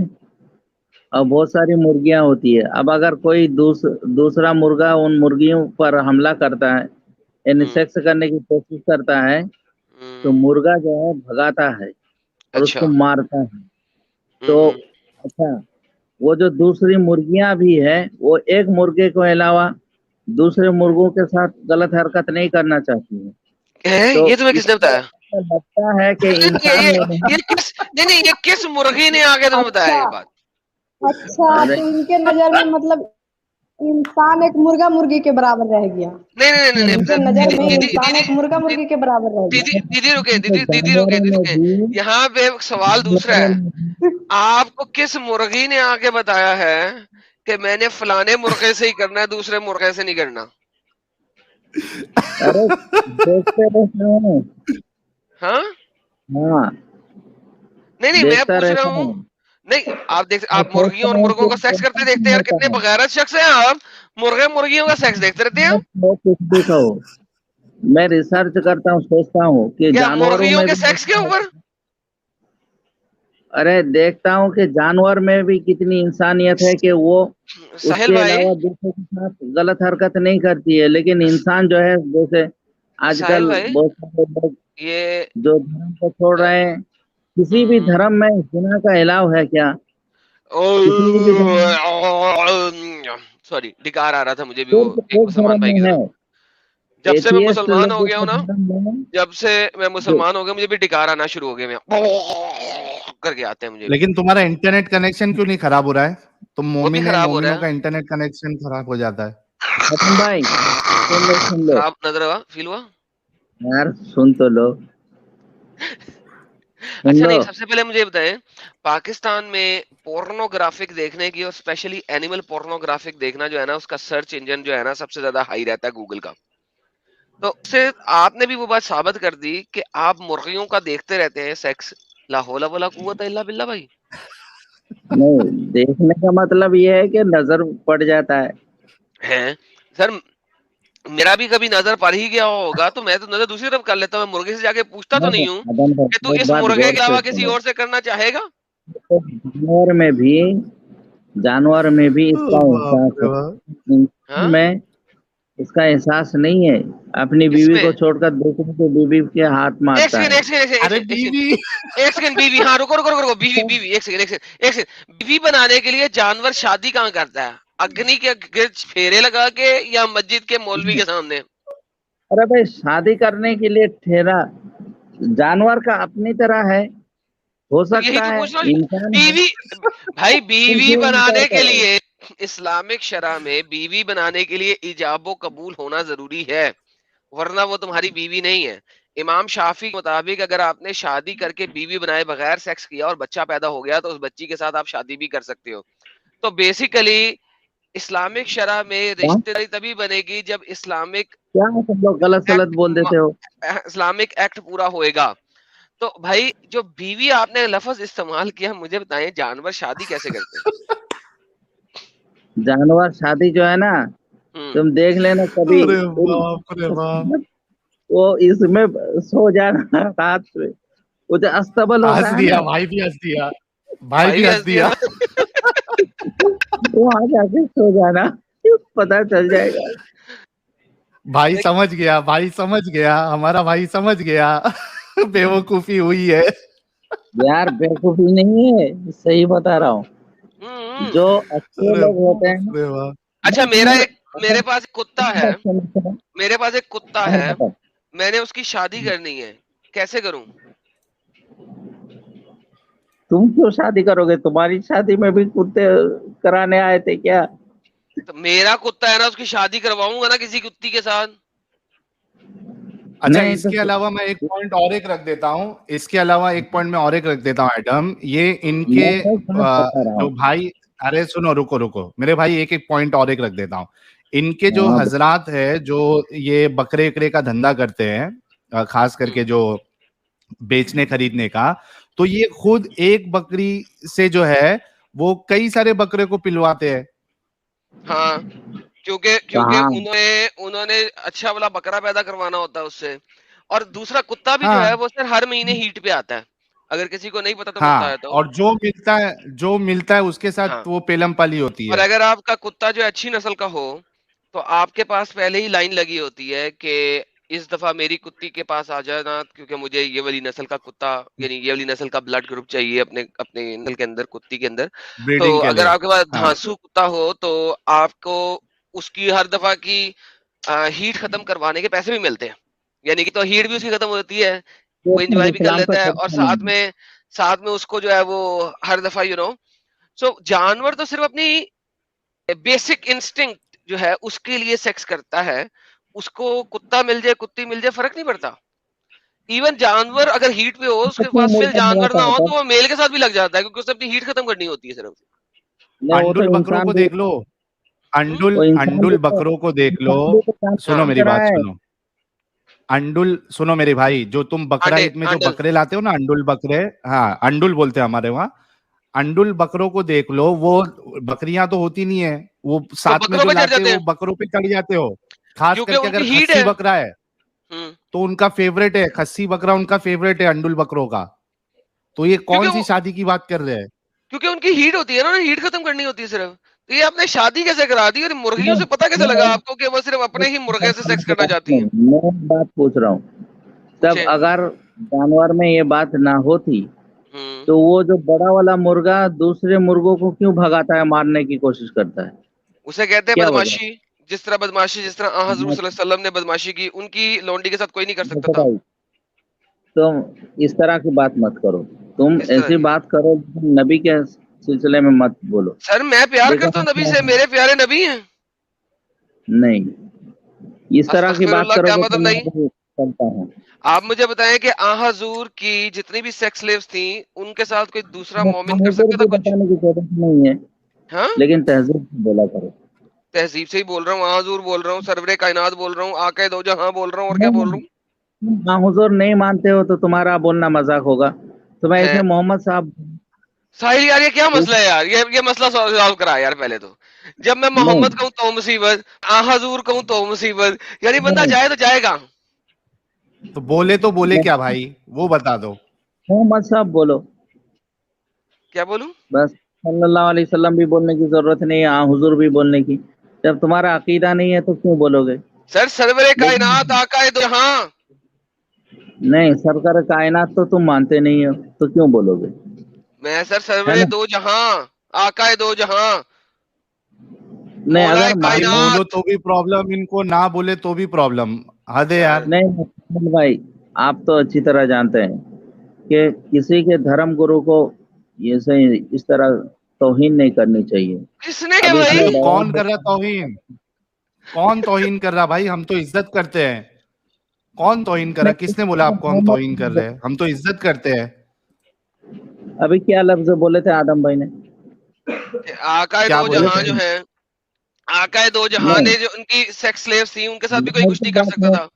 A: और बहुत सारी मुर्गियां होती है। अब अगर कोई दूसरा मुर्गा उन मुर्गियों पर हमला करता है, यानी
D: हम्म
A: सेक्स करने की कोशिश करता है, तो
D: हम्म,
A: मुर्गा जो है भगाता है और उसको
D: अच्छा।
A: मारता है। तो
D: हम्म,
A: अच्छा, वो जो दूसरी मुर्गियां भी है, वो एक मुर्गे को अलावा दूसरे मुर्गों के साथ गलत हरकत नहीं करना चाहती है। तो
D: ये तुम्हें किसने
A: इससे
D: बताया?
A: ऐसा लगता है कि
D: ये
A: इंसान
D: ये
A: में नहीं।
D: ये किस नहीं, ये किस मुर्गी ने आके तुम्हें बताया
C: अच्छा
D: ये बात?
C: अच्छा,
A: अरे
C: तो इनके नजर में मतलब इंसान एक मुर्गा मुर्गी के बराबर रह गया।
D: नहीं नहीं नहीं
C: इनके
D: नहीं,
C: नजर
D: दीदी
C: में
D: दीदी
C: इंसान
D: दीदी
C: एक मुर्गा मुर्गी के बराबर रह गया।
D: दीदी दीदी रुके,
A: जानवरों
D: दीदी
A: में
D: रुके।
A: भी
D: यहाँ पे सवाल दूसरा
A: जानवरों
D: है।
A: में भी
D: आपको किस मुर्गी ने आके बताया है कि मैंने फलाने मुर्गे से ही करना है, दूसरे मुर्गे से नहीं करना?
A: अरे देखते रहता हूँ।
D: हाँ
A: हाँ,
D: नहीं, मैं
A: देखता
D: पूछ रहा
A: रहता
D: हूँ।
A: हूँ।
D: नहीं,
A: मैं
D: आप मुर्गियों और
A: सोचता हूँ
D: मुर्गों
A: कि
D: का सेक्स करते
A: इंसान
D: देखते हैं यार,
A: होता
D: कितने
A: है।
D: बगैरत शख्स हैं आप। मुर्गियों का सेक्स देखते रहते हैं।
A: मैं कुछ भी कहो, मैं रिसर्च करता हूँ, सोचता हूँ कि
D: क्या
A: जानवरों
D: मुर्गियों
A: में
D: के
A: भी
D: सेक्स के
A: ऐसा
D: ऊपर?
A: होता है। अरे देखता हूँ कि जानवर में भी कितनी इंसानियत है कि वो
D: साहिल
A: उसके
D: भाई,
A: अलावा दूसरे के साथ गलत हरकत नहीं करती है। लेकिन इंसान जो है, जैसे
D: साहिल
A: आजकल
D: भाई,
A: बहुत सारे लोग
D: ये
A: जो धर्म को छोड़ रहे हैं, किसी भी धर्म में जिना का अलाव है क्या? किसी भी धर्म में?
D: सॉरी, डिकार आ रहा था मुझे भी, वो
A: सिर्फ
D: एक
A: एक
D: मुसलमान
A: धर्म
D: भाई की
A: में है।
D: तरफ। जब से मैं
A: एथियस्ट
D: मुसलमान हो
A: लोगों
D: गया
A: के
D: हूँ ना,
A: धर्म में
D: जब से मैं
A: जो
D: मुसलमान हो गया, मुझे भी डिकार आना शुरू हो गया। मैं करके आते हैं मुझे भी।
B: लेकिन तुम्हारा इंटरनेट कनेक्शन क्यों नहीं खराब हो रहा है? तुम
D: वो भी
B: मोमिन है,
D: खराब हो
B: मोमिनों
D: रहा
B: का
D: है।
B: इंटरनेट कनेक्शन खराब हो जाता है।
A: रतन भाई, सुन लो
D: खराब नजर हुआ, फील हुआ।
A: यार, सुन तो लो, सुन
D: अच्छा,
A: लो।
D: नहीं, सबसे पहले मुझे बताएं, पाकिस्तान में पोर्नोग्राफिक देखने की और स्पेशली एनिमल पोर्नोग्राफिक देखना जो है ना, उसका सर्च इंजन जो है ना सबसे ज्यादा हाई रहता है गूगल का। तो उससे आपने भी वो बात साबित कर दी कि आप मुर्गियों का देखते रहते हैं सेक्स। ला हौला वला कुव्वत इल्ला बिल्ला भाई।
A: नहीं, देखने का मतलब ये है कि नजर पड़ जाता है।
D: हैं सर, मेरा भी कभी नजर पड़ ही गया होगा तो मैं तो नजर दूसरी तरफ कर लेता हूँ। मैं मुर्गे से जाके पूछता तो
A: नहीं,
D: नहीं हूँ
A: अदम
D: कि तू
A: भाई, एक
D: इस
A: बात
D: मुर्गे
A: गौर
D: के
A: से
D: अलावा किसी
A: सुनो।
D: और से करना चाहेगा?
A: तो जानवर में भी इसका
B: बाप
A: एहसास
B: रे
A: है।
B: बाप।
A: इंसान
D: हाँ,
A: में इसका एहसास नहीं है। अपनी बीवी को
D: किसमें?
A: छोड़कर दूसरे की बीवी के हाथ
D: एक
A: मारता
D: सेकंड,
A: है।
D: एक सेकंड, एक
B: अरे
D: सेकंड, एक
B: बीवी।
D: सेकंड, एक सेकंड। बीवी, हाँ, रुको रुको रुको रुको, बीवी बीवी, एक सेकंड, एक सेकंड, एक सेकंड। बीवी बनाने के लिए जानवर शादी कहाँ करता है? अग्नि के गिर्द फेरे लगा के या मस्जिद के मौलवी के सामने?
A: अरे भाई, शादी करने के लिए ठहरा जानवर का अपनी तरह है, हो
D: तो यही
A: सकता
D: तो
A: है
D: पूछ रहा हूँ।
A: इंसान है।
D: बीवी, भाई
A: तुम
D: बीवी
A: क्यों इनकार
D: बनाने के
A: करो?
D: लिए इस्लामिक शरा में बीवी बनाने के लिए इजाबो कबूल होना जरूरी है, वरना वो तुम्हारी बीवी नहीं है। इमाम शाफी के मुताबिक अगर आपने शादी करके बीवी बनाए बगैर सेक्स किया और बच्चा पैदा हो गया तो उस बच्ची के साथ आप शादी भी कर सकते हो। तो बेसिकली इस्लामिक शरा में
A: हाँ?
D: रिश्तेदारी तभी बनेगी जब
A: क्या तुम लोग गलत सलत
D: एक्ट
A: बोल देते हो?
D: इस्लामिक एक्ट पूरा होएगा। تو بھائی جو بیوی آپ نے لفظ استعمال کیا, مجھے بتائیں جانور شادی کیسے کرتے ہیں؟
A: جانور شادی جو ہے نا, تم دیکھ لینا کبھی,
B: ارے باپ رے باپ,
A: وہ اس میں سو جانا رات میں, وہ جو استبل ہوتا
B: ہنس
A: ہے
B: دیا
A: نا,
B: بھائی, بھی ہنس دیا, بھائی
D: بھائی
B: بھی
D: بھی
B: ہنس
D: ہنس دیا
B: دیا.
D: نا.
A: وہاں جا کے سو جانا, پتا چل جائے گا.
B: بھائی سمجھ گیا, بھائی سمجھ گیا, ہمارا بھائی سمجھ گیا. بے وقوفی ہوئی ہے.
A: یار بیوقوفی نہیں ہے, صحیح بتا رہا ہوں. جو اچھے
B: ارے
A: لوگ ہوتے ہیں,
B: باپ رے باپ.
D: اچھا میرے پاس ایک کتا ہے, میرے پاس ایک کتا ہے, میں نے اس کی شادی کرنی ہے, کیسے کروں؟
A: تم کیوں شادی کرو گے؟ تمہاری شادی میں بھی کتے کرانے آئے تھے کیا؟
D: تو میرا کتا ہے نا, اس کی شادی کرواؤں گا نا کسی کتی کے ساتھ.
B: اچھا
A: نہیں
B: اس
A: تو
B: کے علاوہ میں ایک پوائنٹ اور ایک رکھ دیتا ہوں, اس کے علاوہ ایک پوائنٹ میں اور ایک رکھ دیتا ہوں ایڈم, یہ ان کے
A: میں بتا رہا
B: جو
A: ہوں.
B: بھائی, ارے سنو, رکو میرے بھائی, ایک ایک پوائنٹ اور ایک رکھ دیتا ہوں. ان کے جو
A: ہاں,
B: حضرات ہے جو یہ بکرے اکرے کا دھندا کرتے ہیں, خاص کر کے جو بیچنے خریدنے کا, تو یہ خود ایک بکری سے جو ہے وہ کئی سارے بکرے کو پلواتے ہیں.
D: ہاں کیونکہ
A: کہاں
D: انہوں نے اچھا والا بکرا پیدا کروانا ہوتا ہے اس سے. اور دوسرا کتا بھی جو
B: ہاں
D: ہے وہ صرف ہر مہینے ہیٹ پہ آتا ہے, اگر کسی کو نہیں پتا تو
B: ہاں,
D: بتایا تو.
B: اور جو ملتا ہے اس کے
D: ہاں,
B: ساتھ وہ پیلم پالی ہوتی
D: اور
B: ہے.
D: اگر آپ کا کتا جو اچھی نسل کا ہو تو آپ کے پاس پہلے ہی لائن لگی ہوتی ہے کہ اس دفعہ میری کتی کے پاس آ جانا, کیونکہ مجھے یہ والی نسل کا کتا, یعنی یہ والی نسل کا بلڈ گروپ چاہیے اپنے نسل کے اندر, کتی کے اندر. تو
B: بریڈنگ کے
D: اگر
B: لیے.
D: آپ کے پاس
B: ہاں
D: دھانسو کتا ہو تو آپ کو اس کی ہر دفعہ کی ہیٹ ختم کروانے کے پیسے بھی ملتے ہیں, یعنی کہ تو ہیٹ بھی اس کی ختم ہوتی ہے, وہ انجوائے بھی کر
A: اسلام کا
D: لیتا ہے, اور
A: طریقہ نہیں ہے.
D: ساتھ میں اس کو جو ہے وہ ہر دفعہ سو جانور تو صرف اپنی بیسک انسٹنکٹ جو ہے اس کے لیے سیکس کرتا ہے, اس کو کتا مل جائے کتی مل جائے فرق نہیں پڑتا. ایون جانور اگر ہیٹ پہ ہو, اس کے
A: کتنے
D: پاس پھر
A: مرغا
D: جانور
A: بناتا
D: نہ
A: ہے
D: ہو
A: تب؟
D: تو وہ میل کے ساتھ بھی لگ جاتا ہے, کیونکہ اسے اپنی ہیٹ ختم کرنی ہوتی ہے صرف.
A: نہیں, وہ تو
B: انڈول بکروں
A: انسان
B: کو
A: بھی,
B: دیکھ لو,
A: وہ انسان
B: انڈول
A: بھی تو,
B: بکروں کو دیکھ لو.
A: انسان بھی تو کام
B: سنو
D: ہاں
B: میری
A: کرا
B: بات
A: ہے.
B: سنو, انڈول سنو میرے بھائی, جو تم بکرا عید میں جو
D: آنڈل
B: بکرے لاتے ہو نا, انڈول بکرے, ہاں انڈول بولتے ہیں ہمارے وہاں. انڈول بکروں کو دیکھ لو, وہ بکریاں تو ہوتی نہیں ہے, وہ
D: وہ
B: ساتھ میں
D: بکروں
B: جو
D: پہ چڑھ
B: لاتے
D: جاتے
B: ہو
D: ہیں
B: وہ بکروں پہ چڑھ جاتے ہو. خاص
D: کیونکہ
B: کر کے
D: ان
B: اگر
D: کی ہیٹ
B: خسی
D: ہے.
B: بکرا ہے تو ان کا فیوریٹ ہے, خسی بکرا ان کا فیوریٹ ہے انڈول بکروں کا. تو یہ کون سی شادی کی بات کر رہے ہیں؟
D: کیونکہ ان کی ہیٹ ہوتی ہے نا, ہیٹ ختم کرنی ہوتی ہے صرف. تو یہ آپ نے شادی کیسے کرا دی, اور مرغیوں سے پتا کیسے لگا آپ کو کہ وہ صرف اپنے ہی مرغے سے سیکس کرنا چاہتی ہیں؟
A: میں بات پوچھ رہا ہوں, تب
D: اچھا.
A: اگر جانور میں یہ بات نہ ہوتی
D: ہوں.
A: تو وہ جو بڑا والا مرغا دوسرے مرغوں کو کیوں بھگاتا ہے, مارنے کی کوشش کرتا ہے؟
D: اسے کہتے ہیں
A: کیا وجہ
D: بدماشی. جس طرح حضور صلی اللہ علیہ وسلم نے بدماشی کی, ان کی لونڈی کے ساتھ کوئی نہیں کر سکتا تھا.
A: ہے؟ تم اس طرح کی بات مت کرو, تم
D: اس طرح
A: ایسی
D: کی
A: بات کرو نبی کے سلسلے میں مت بولو.
D: سر میں پیار
A: دیکھو
D: کرتا ہوں نبی سے, میرے پیارے نبی ہیں.
A: نہیں, اس طرح کی
D: استغفر
A: بات
D: اللہ,
A: کرو
D: کیا
A: گے تو
D: مطلب
A: میں
D: نہیں؟
A: بھی کرتا ہوں.
D: آپ مجھے بتائیں کہ حضور کی جتنی بھی سیکس سلیوز تھیں, ان کے ساتھ کوئی دوسرا مومن کر
A: حضور
D: سکتا تھا
A: بھی
D: کچھ؟
A: بتانے کی ضرورت نہیں ہے,
D: ہاں,
A: لیکن تہذیب سے بولا کرو.
D: تہذیب سے ہی بول رہا ہوں, حضور بول رہا ہوں, سرور کائنات بول رہا ہوں, آقا دو جہاں بول رہا ہوں, اور کیا بول رہا ہوں.
A: ہاں, حضور نہیں مانتے ہو تو تمہارا بولنا مذاق ہوگا. تم ایسے محمد صاحب
D: ساحل یار, یہ کیا مسئلہ ہے یار, یہ مسئلہ سالو کرا یار. پہلے تو جب میں محمد
A: نہیں
D: کہوں تو مصیبت, حضور کہوں تو مصیبت, یعنی بندہ
A: نہیں,
D: جائے تو جائے گا.
B: تو بولے کیا بھائی, وہ بتا دو.
A: محمد صاحب بولو
D: کیا بولوں؟
A: بس. صلی اللہ علیہ وسلم بھی بولنے کی ضرورت نہیں ہے, حضور بھی بولنے کی. جب تمہارا عقیدہ نہیں ہے تو کیوں بولو گے؟
D: سر سرور کائنات
A: لیکن
D: آقا دو جہاں.
A: نہیں, سرکار کائنات تو تم مانتے نہیں ہو تو کیوں بولو گے؟
D: میں سر
A: ہے
D: سرور
A: نا.
D: دو جہاں, آقا دو جہاں,
A: نہیں,
D: مولا
A: اگر
B: بھائی
A: ماننا
B: بولو
D: کائنات.
B: تو بھی پرابلم, ان کو نہ بولے تو بھی پرابلم. حد ہے یار.
A: نہیں محمد بھائی, آپ تو اچھی طرح جانتے ہیں کہ کسی کے دھرم گرو کو یہ صحیح اس طرح توہین نہیں کرنی چاہیے.
D: کس نے کیا
A: اب اس
B: ارے
A: میں
D: بھائی؟
B: تو کون
A: بیان
B: کر رہا توہین, کون توہین کر رہا بھائی؟ ہم تو عزت کرتے ہیں. کون توہین کر رہا, کس نے بولا آپ کو ہم توہین کر رہے ہیں؟ ہم تو عزت کرتے ہیں.
A: ابھی کیا لفظ بولے تھے آدم بھائی نے؟
D: آقا
B: کیا
D: دو
B: بولے
D: جہاں
B: تھے؟
D: جو ہے, آقا دو جہاں
A: نہیں,
D: نے جو ان کی سیکس سلیوز تھی, ان کے ساتھ بھی کوئی
A: وہ
D: کچھ
A: تو
D: نہیں کر
A: بات
D: سکتا
A: ہے,
D: تھا.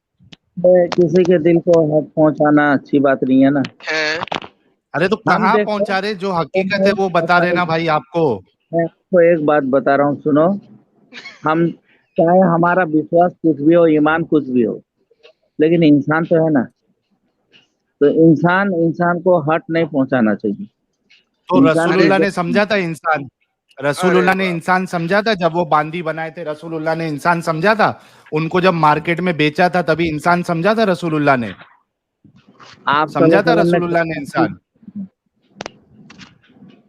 A: किसी के दिल को हक पहुंचाना अच्छी बात नहीं है ना।
D: है
B: अरे तो
A: हम
B: कहाँ
A: देखो,
B: पहुंचा रहे, जो हकीकत है वो बता रहे ना भाई आपको।
A: मैं आपको एक बात बता रहा हूँ, सुनो। हम चाहे हमारा विश्वास कुछ भी हो, ईमान कुछ भी हो, लेकिन इंसान तो है ना। तो इंसान को हर्ट नहीं पहुंचाना चाहिए।
B: तो
A: इंसान की
B: रसूलुल्लाह ने
A: इज्जत।
B: समझा था इंसान, रसूलुल्लाह ने इंसान समझा था जब वो बांदी बनाए थे, रसूलुल्लाह ने इंसान समझा था उनको, जब मार्केट में बेचा था तभी इंसान समझा था रसूलुल्लाह ने,
A: आप
B: समझा था
A: सल्लल्लाहु अलैहि
B: रसूलुल्लाह ने
A: वसल्लम
B: इंसान।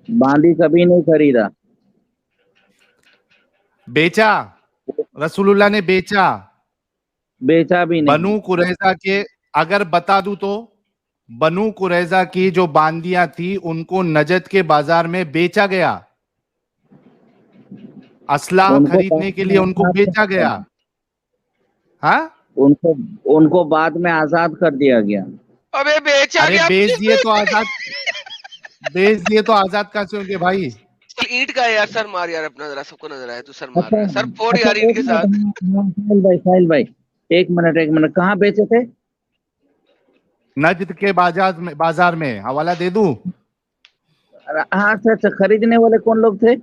A: बांदी कभी नहीं खरीदा।
B: बेचा, रसूलुल्लाह ने बेचा।
A: बेचा भी नहीं।
B: बनु कुरैजा के, अगर बता दूं तो, बनु कुरैजा की जो बांदियां थी उनको नजद के बाजार में बेचा गया, असलाह
A: उनको
B: खरीदने के लिए उनको
A: आजाद कर
B: बेचा
A: दिया।
B: गया। हाँ,
A: उनको उनको बाद में आजाद कर दिया गया।
D: अबे बेचा
B: अरे
D: गया
B: बेच दिए तो आजाद, बेच दिए तो आजाद कहां से होंगे भाई।
D: चल ईंट का है यार, सर मार यार अपना, जरा सबको नजर आया तू सर मार
A: अच्छा
D: रहा है, सर फोड़
A: अच्छा,
D: यार ईंट
A: एक
D: के
A: मिनट।
D: साथ।
A: हाँ, साहिल भाई, एक मिनट, कहाँ बेचे थे?
B: नजद के बाजार में हवाला दे दूं।
A: हाँ, अच्छा, खरीदने वाले कौन लोग थे,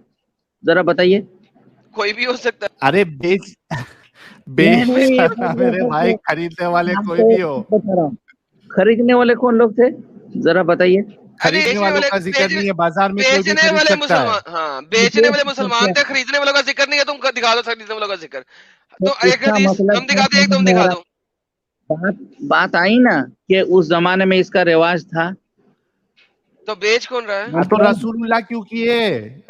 A: जरा बताइए।
D: कोई भी हो सकता है।
B: अरे बेच,
A: नहीं नहीं, ये
B: बेचना मेरे भाई, खरीदने वाले कोई भी हो।
A: बता रहा हूँ, खरीदने वाले कौन लोग थे, जरा बताइए।
D: अरे
B: खरीदने वालों का जिक्र नहीं है, बाजार में कोई भी
D: बेचने
B: खरीद
D: वाले
B: सकता है।
D: मुसलमान, हाँ बेचने वाले मुसलमान थे, खरीदने वालों का जिक्र नहीं है, तुम दिखा दो खरीदने वालों का जिक्र। तो एक
A: इसका
D: हदीस
A: मतलब
D: हम दिखा दो, एक तुम दिखा दो।
A: बात बात आई ना कि उस जमाने में इसका रिवाज था।
D: तो बेच कौन रहा है?
B: हाँ तो रसूलुल्लाह क्यों किए,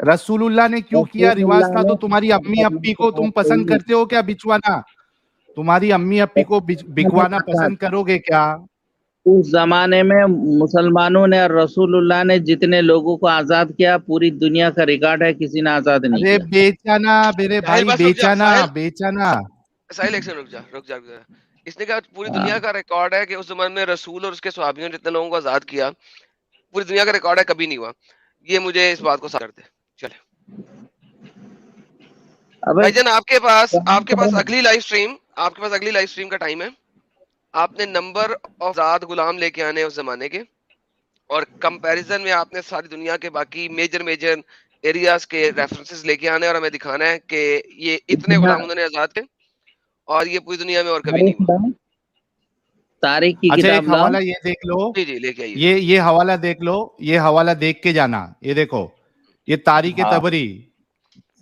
B: रसूलुल्लाह ने क्यों किया, रिवाज था तो तुम्हारी अम्मी अप्पी को तुम पसंद करते हो क्या बिचवाना, तुम्हारी अम्मी अप्पी को बिकवाना पसंद करोगे क्या।
A: उस जमाने में मुसलमानों ने और रसूलुल्लाह ने जितने लोगों को आजाद किया, पूरी दुनिया का रिकॉर्ड है, किसी ने आजाद नहीं
B: अरे
A: किया।
B: बेचाना मेरे
D: साहिल
B: भाई,
D: बस रुक जा,
B: बेचाना
D: साहिल
B: बेचाना।
D: साहिल एक सेकंड रुक जा, रुक जा, रुक जा। इसने कहा पूरी
A: हाँ,
D: दुनिया का रिकॉर्ड है कि उस जमाने में रसूल और उसके सहाबियों ने जितने लोगों को आजाद किया, पूरी दुनिया का रिकॉर्ड है, कभी नहीं हुआ। ये मुझे इस बात को साथ कर दे। चले
A: अबे
D: भाईजान, आपके पास
A: क्या
D: अगली लाइव स्ट्रीम, आपके पास अगली लाइव स्ट्रीम का टाइम है। आपने नंबर ऑफ आजाद गुलाम लेके आने उस जमाने के, और कंपैरिजन में आपने सारी दुनिया के बाकी मेजर एरियाज के रेफरेंसेस लेके आने, और हमें दिखाना है कि ये इतने
A: इतना
D: गुलाम उन्होंने आजाद किए और ये पूरी दुनिया में और कभी नहीं
A: तारीख
D: हुआ।
A: लाओ, तारीख की
B: अच्छा एक
A: किताब लाओ।
B: हवाला ये देख लो,
D: जी जी लेके आइए।
B: ये हवाला देख लो, ये हवाला देख के जाना। ये देखो, ये तारीख
A: हाँ
B: तबरी,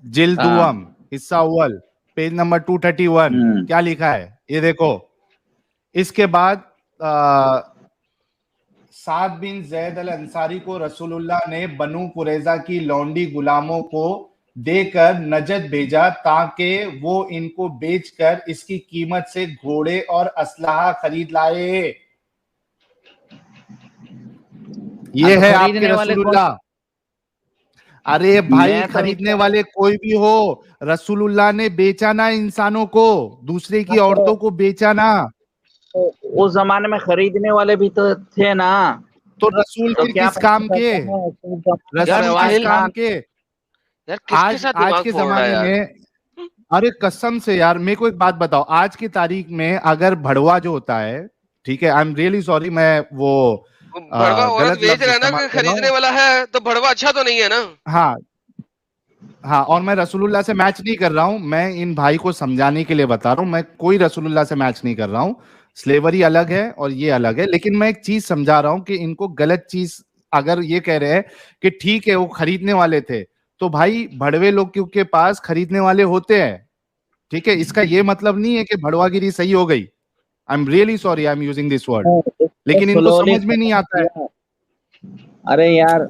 B: जिल्द
A: हाँ।
B: दुआम, हिस्सा अव्वल, पेज नंबर 231, क्या लिखा है ये देखो। इसके बाद साद बिन जैद अल अंसारी को रसूलुल्लाह ने बनु कुरैजा की लौंडी गुलामों को देकर नजद भेजा ताकि वो इनको बेचकर इसकी कीमत से घोड़े और असलाहा खरीद लाए। ये है आपके रसूलुल्लाह। अरे भाई खरीदने वाले कोई भी हो, रसूलुल्लाह ने बेचा ना इंसानों को, दूसरे की औरतों को बेचा ना।
A: उस जमाने में खरीदने वाले भी तो थे ना।
B: तो रसूल
A: तो
B: फिर
A: क्या
B: किस काम के, रसूल किस काम के।
D: यार किसके साथ
B: आज
D: दिमाग
B: के
D: फोड़ रहा है
B: जमाने
D: यार।
B: में, अरे कसम से यार, मेरे को एक बात बताओ, आज की तारीख में अगर भड़वा जो होता है, ठीक है, आई एम रियली सॉरी, मैं वो
D: भड़वा औरत
B: गलत
D: बेच
B: लफ्ज
D: रहा है ना,
B: इस्तेमाल कर रहा
D: खरीदने
B: हूं।
D: वाला है तो भड़वा अच्छा तो नहीं है ना।
B: हाँ हाँ, और मैं रसूलुल्लाह से मैच नहीं कर रहा हूं, मैं इन भाई को समझाने के लिए बता रहा हूं, मैं कोई रसूलुल्लाह से मैच नहीं कर रहा हूं। स्लेवरी अलग है और ये अलग है, लेकिन मैं एक चीज समझा रहा हूं कि इनको गलत चीज, अगर ये कह रहे हैं कि ठीक है वो खरीदने वाले थे, तो भाई भड़वे लोग के पास खरीदने वाले होते हैं, ठीक है, इसका ये मतलब नहीं है कि भड़वागिरी सही हो गई। I am really sorry, I am using this word, लेकिन इनको समझ में नहीं आता है।
A: अरे यार,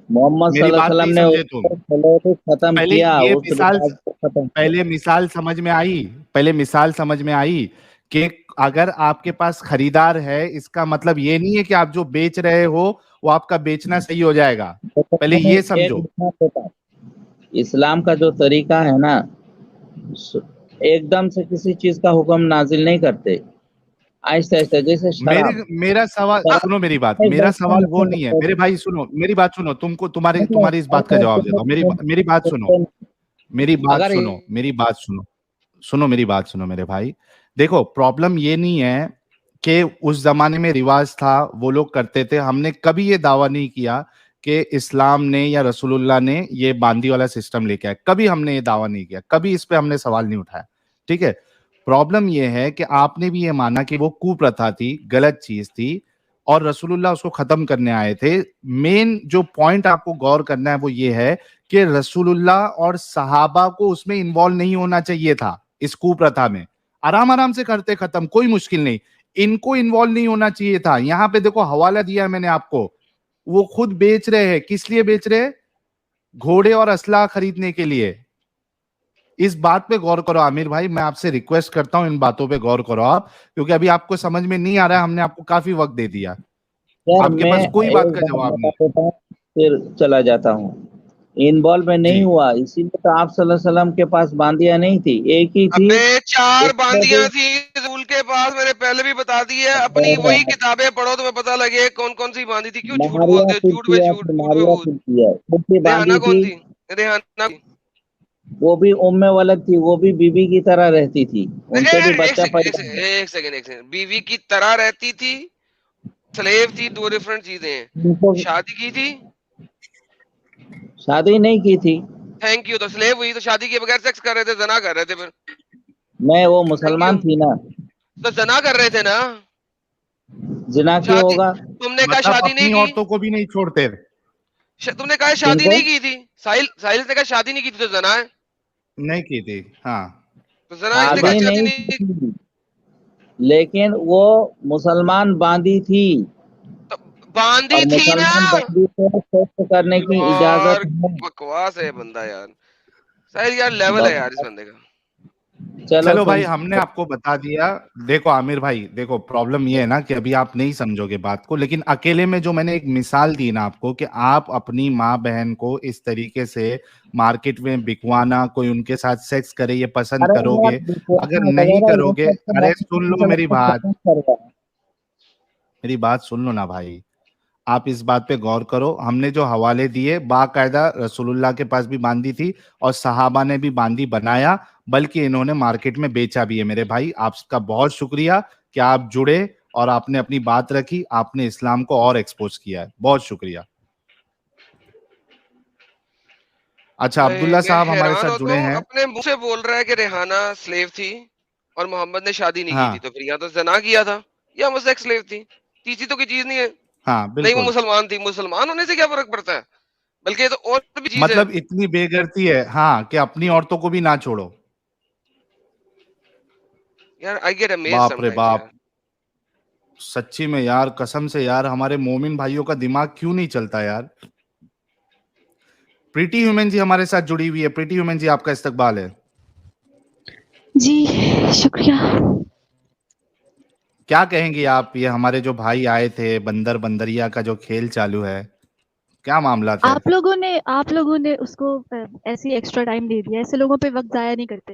A: मोहम्मद
B: मेरी बात
A: सल्लल्लाहु
B: नहीं
A: अलैहि
B: समझे तुम।
A: वसल्लम ने खत्म
B: पहले
A: किया,
B: ये
A: उस
B: मिसाल,
A: रिवाज को खत्म किया।
B: पहले मिसाल समझ में आई, पहले मिसाल समझ में आई कि अगर आपके पास खरीदार है, इसका मतलब ये नहीं है कि आप जो बेच रहे हो वो आपका बेचना सही हो जाएगा, पहले ये समझो।
A: इस्लाम का जो तरीका है ना, एकदम से किसी चीज का हुक्म नाजिल नहीं करते, आहिस्ता आहिस्ता, जैसे शराब।
B: मेरा सवाल सुनो, मेरी बात, मेरा सवाल वो नहीं है मेरे भाई, सुनो मेरी बात, सुनो, तुमको तुम्हारी इस बात का जवाब देता हूँ, मेरी बात सुनो, मेरी बात
A: अगर
B: सुनो, मेरी बात सुनो, सुनो मेरी बात सुनो मेरे भाई। देखो प्रॉब्लम ये नहीं है کہ اس زمانے میں رواج تھا, وہ لوگ کرتے تھے. ہم نے کبھی یہ دعویٰ نہیں کیا کہ اسلام نے یا رسول اللہ نے یہ باندی والا سسٹم لے کے آئے. کبھی ہم نے یہ دعویٰ نہیں کیا, کبھی اس پہ ہم نے سوال نہیں اٹھایا. ٹھیک ہے, پرابلم یہ ہے کہ آپ نے بھی یہ مانا کہ وہ کوپرتھا تھی, غلط چیز تھی, اور رسول اللہ اس کو ختم کرنے آئے تھے. مین جو پوائنٹ آپ کو غور کرنا ہے وہ یہ ہے کہ رسول اللہ اور صحابہ کو اس میں انوالو نہیں ہونا چاہیے تھا. اس کوپرتھا میں آرام آرام سے کرتے ختم, کوئی مشکل نہیں. ان کو انوالو نہیں ہونا چاہیے تھا. یہاں پہ دیکھو حوالہ دیا ہے میں نے آپ کو, وہ خود بیچ رہے ہیں. کس لیے بیچ رہے؟ گھوڑے اور اسلحہ خریدنے کے لیے. اس بات پہ غور کرو عامر بھائی, میں آپ سے ریکویسٹ کرتا ہوں ان باتوں پہ غور کرو آپ, کیونکہ ابھی آپ کو سمجھ میں نہیں آ رہا ہے. ہم نے آپ کو کافی وقت دے دیا, آپ کے پاس کوئی بات کا جواب نہیں.
A: پھر چلا جاتا ہوں. انوالو میں نہیں ہوا, اسی لیے تو آپ صلی اللہ علیہ وسلم کے پاس باندیاں نہیں تھی, ایک ہی تھی.
D: ابے 4 باندیاں تھی رسول کے پاس, میں نے پہلے بھی بتا دی ہے. اپنی وہی کتابیں پڑھو تمہیں پتہ لگے کون کون سی باندھی تھی. کیوں جھوٹ بولتے ہو؟ جھوٹ پہ جھوٹ, جھوٹ پہ جھوٹ. ریحانہ کون تھی؟ ریحانہ
A: وہ بھی ام ولد تھی, وہ بھی بیوی کی طرح رہتی تھی, ان سے بھی بچہ پیدا.
D: ایک سیکنڈ, بیوی کی طرح رہتی تھی, سلیو تھی, 2 ڈفرنٹ چیزیں ہیں. شادی کی تھی؟
A: شادی نہیں کی تھی.
D: Thank you. تو سلیو ہوئی تو شادی کے بغیر سیکس کر رہے تھے, زنا کر رہے تھے. پھر
A: میں وہ مسلمان تھی نا,
D: تو زنا کر رہے تھے نا.
A: زنا کیوں ہوگا؟
D: تم نے کہا
B: مطلب
D: شادی
B: اپنی
D: نہیں کی,
B: عورتوں کو بھی نہیں چھوڑتے.
D: تم نے کہا شادی نہیں کی تھی. ساحل نے کہا شادی نہیں کی تھی تو زنا ہے.
B: نہیں کی تھی, ہاں.
D: تو زنا اس نے کہا شادی نہیں
A: تھی, لیکن وہ مسلمان باندھی تھی.
D: باندھی تھی نا.
A: بندی کو سیکس کرنے کی اجازت ہے.
D: بکواس ہے بندہ یار. ساحل یار لیول ہے یار اس بندے کا.
B: چلو بھائی, ہم نے آپ کو بتا دیا. دیکھو عامر بھائی, دیکھو پرابلم یہ ہے نا کہ ابھی آپ نہیں سمجھو گے بات کو, لیکن اکیلے میں جو میں نے ایک مثال دی نا آپ کو کہ آپ اپنی ماں بہن کو اس طریقے سے مارکیٹ میں بکوانا, کوئی ان کے ساتھ سیکس کرے, یہ پسند کرو گے. اگر نہیں کرو گے, ارے سن لو میری بات سن لو نا بھائی, آپ اس بات پہ غور کرو. ہم نے جو حوالے دیے باقاعدہ رسول اللہ کے پاس بھی باندھی تھی اور صحابہ نے بھی باندھی بنایا, بلکہ انہوں نے مارکیٹ میں بیچا بھی ہے. میرے بھائی آپ کا بہت شکریہ کہ آپ جڑے اور آپ نے اپنی بات رکھی, آپ نے اسلام کو اور ایکسپوز کیا ہے. بہت شکریہ. اچھا, عبداللہ صاحب ہمارے ساتھ جڑے ہیں.
D: اپنے منہ سے بول رہا ہے کہ ریحانہ سلیو تھی اور محمد نے شادی نہیں کی تھی, تو پھر یا تو زنا کیا تھا یا مجھ سے ایک سلیو تھی. تیسری تو کوئی چیز نہیں ہے.
B: ہاں
D: نہیں وہ
B: بالکل.
D: مسلمان تھی, مسلمان ہونے سے کیا فرق پڑتا ہے؟ بلکہ یہ تو اور بھی چیز ہے.
B: مطلب اتنی بے غیرتی ہے ہاں کہ اپنی عورتوں کو بھی نہ چھوڑو.
D: یار I get amazed
B: باپ رے
D: sometimes
B: باپ,
D: یار.
B: سچی میں یار, قسم سے یار, ہمارے مومن بھائیوں کا دماغ کیوں نہیں چلتا یار. پریٹی ہیومن جی ہمارے ساتھ جڑی ہوئی ہے. پریٹی ہیومن جی, آپ کا استقبال ہے.
E: جی شکریہ.
B: کیا کہیں گی آپ, یہ ہمارے جو بھائی آئے تھے, بندر بندریا کا جو کھیل چالو ہے, کیا معاملات ہے؟
E: آپ لوگوں نے اس کو ایسی ایکسٹرا ٹائم دے دیا. ایسے لوگوں پہ وقت ضائع نہیں کرتے.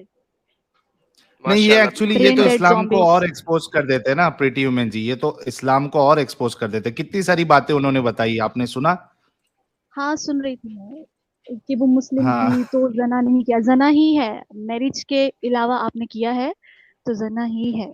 B: نہیں, یہ ایکچولی یہ تو اسلام کو اور
E: zombies.
B: ایکسپوز کر دیتے نا پریٹی ہیومن جی, یہ تو اسلام کو اور ایکسپوز کر دیتے. کتنی ساری باتیں انہوں نے بتائی, آپ نے سنا؟
E: ہاں سن رہی تھی میں کہ وہ مسلم
B: ہاں
E: تھی تو زنا نہیں کیا. زنا ہی ہے, میرج کے علاوہ آپ نے کیا ہے تو زنا ہی ہے.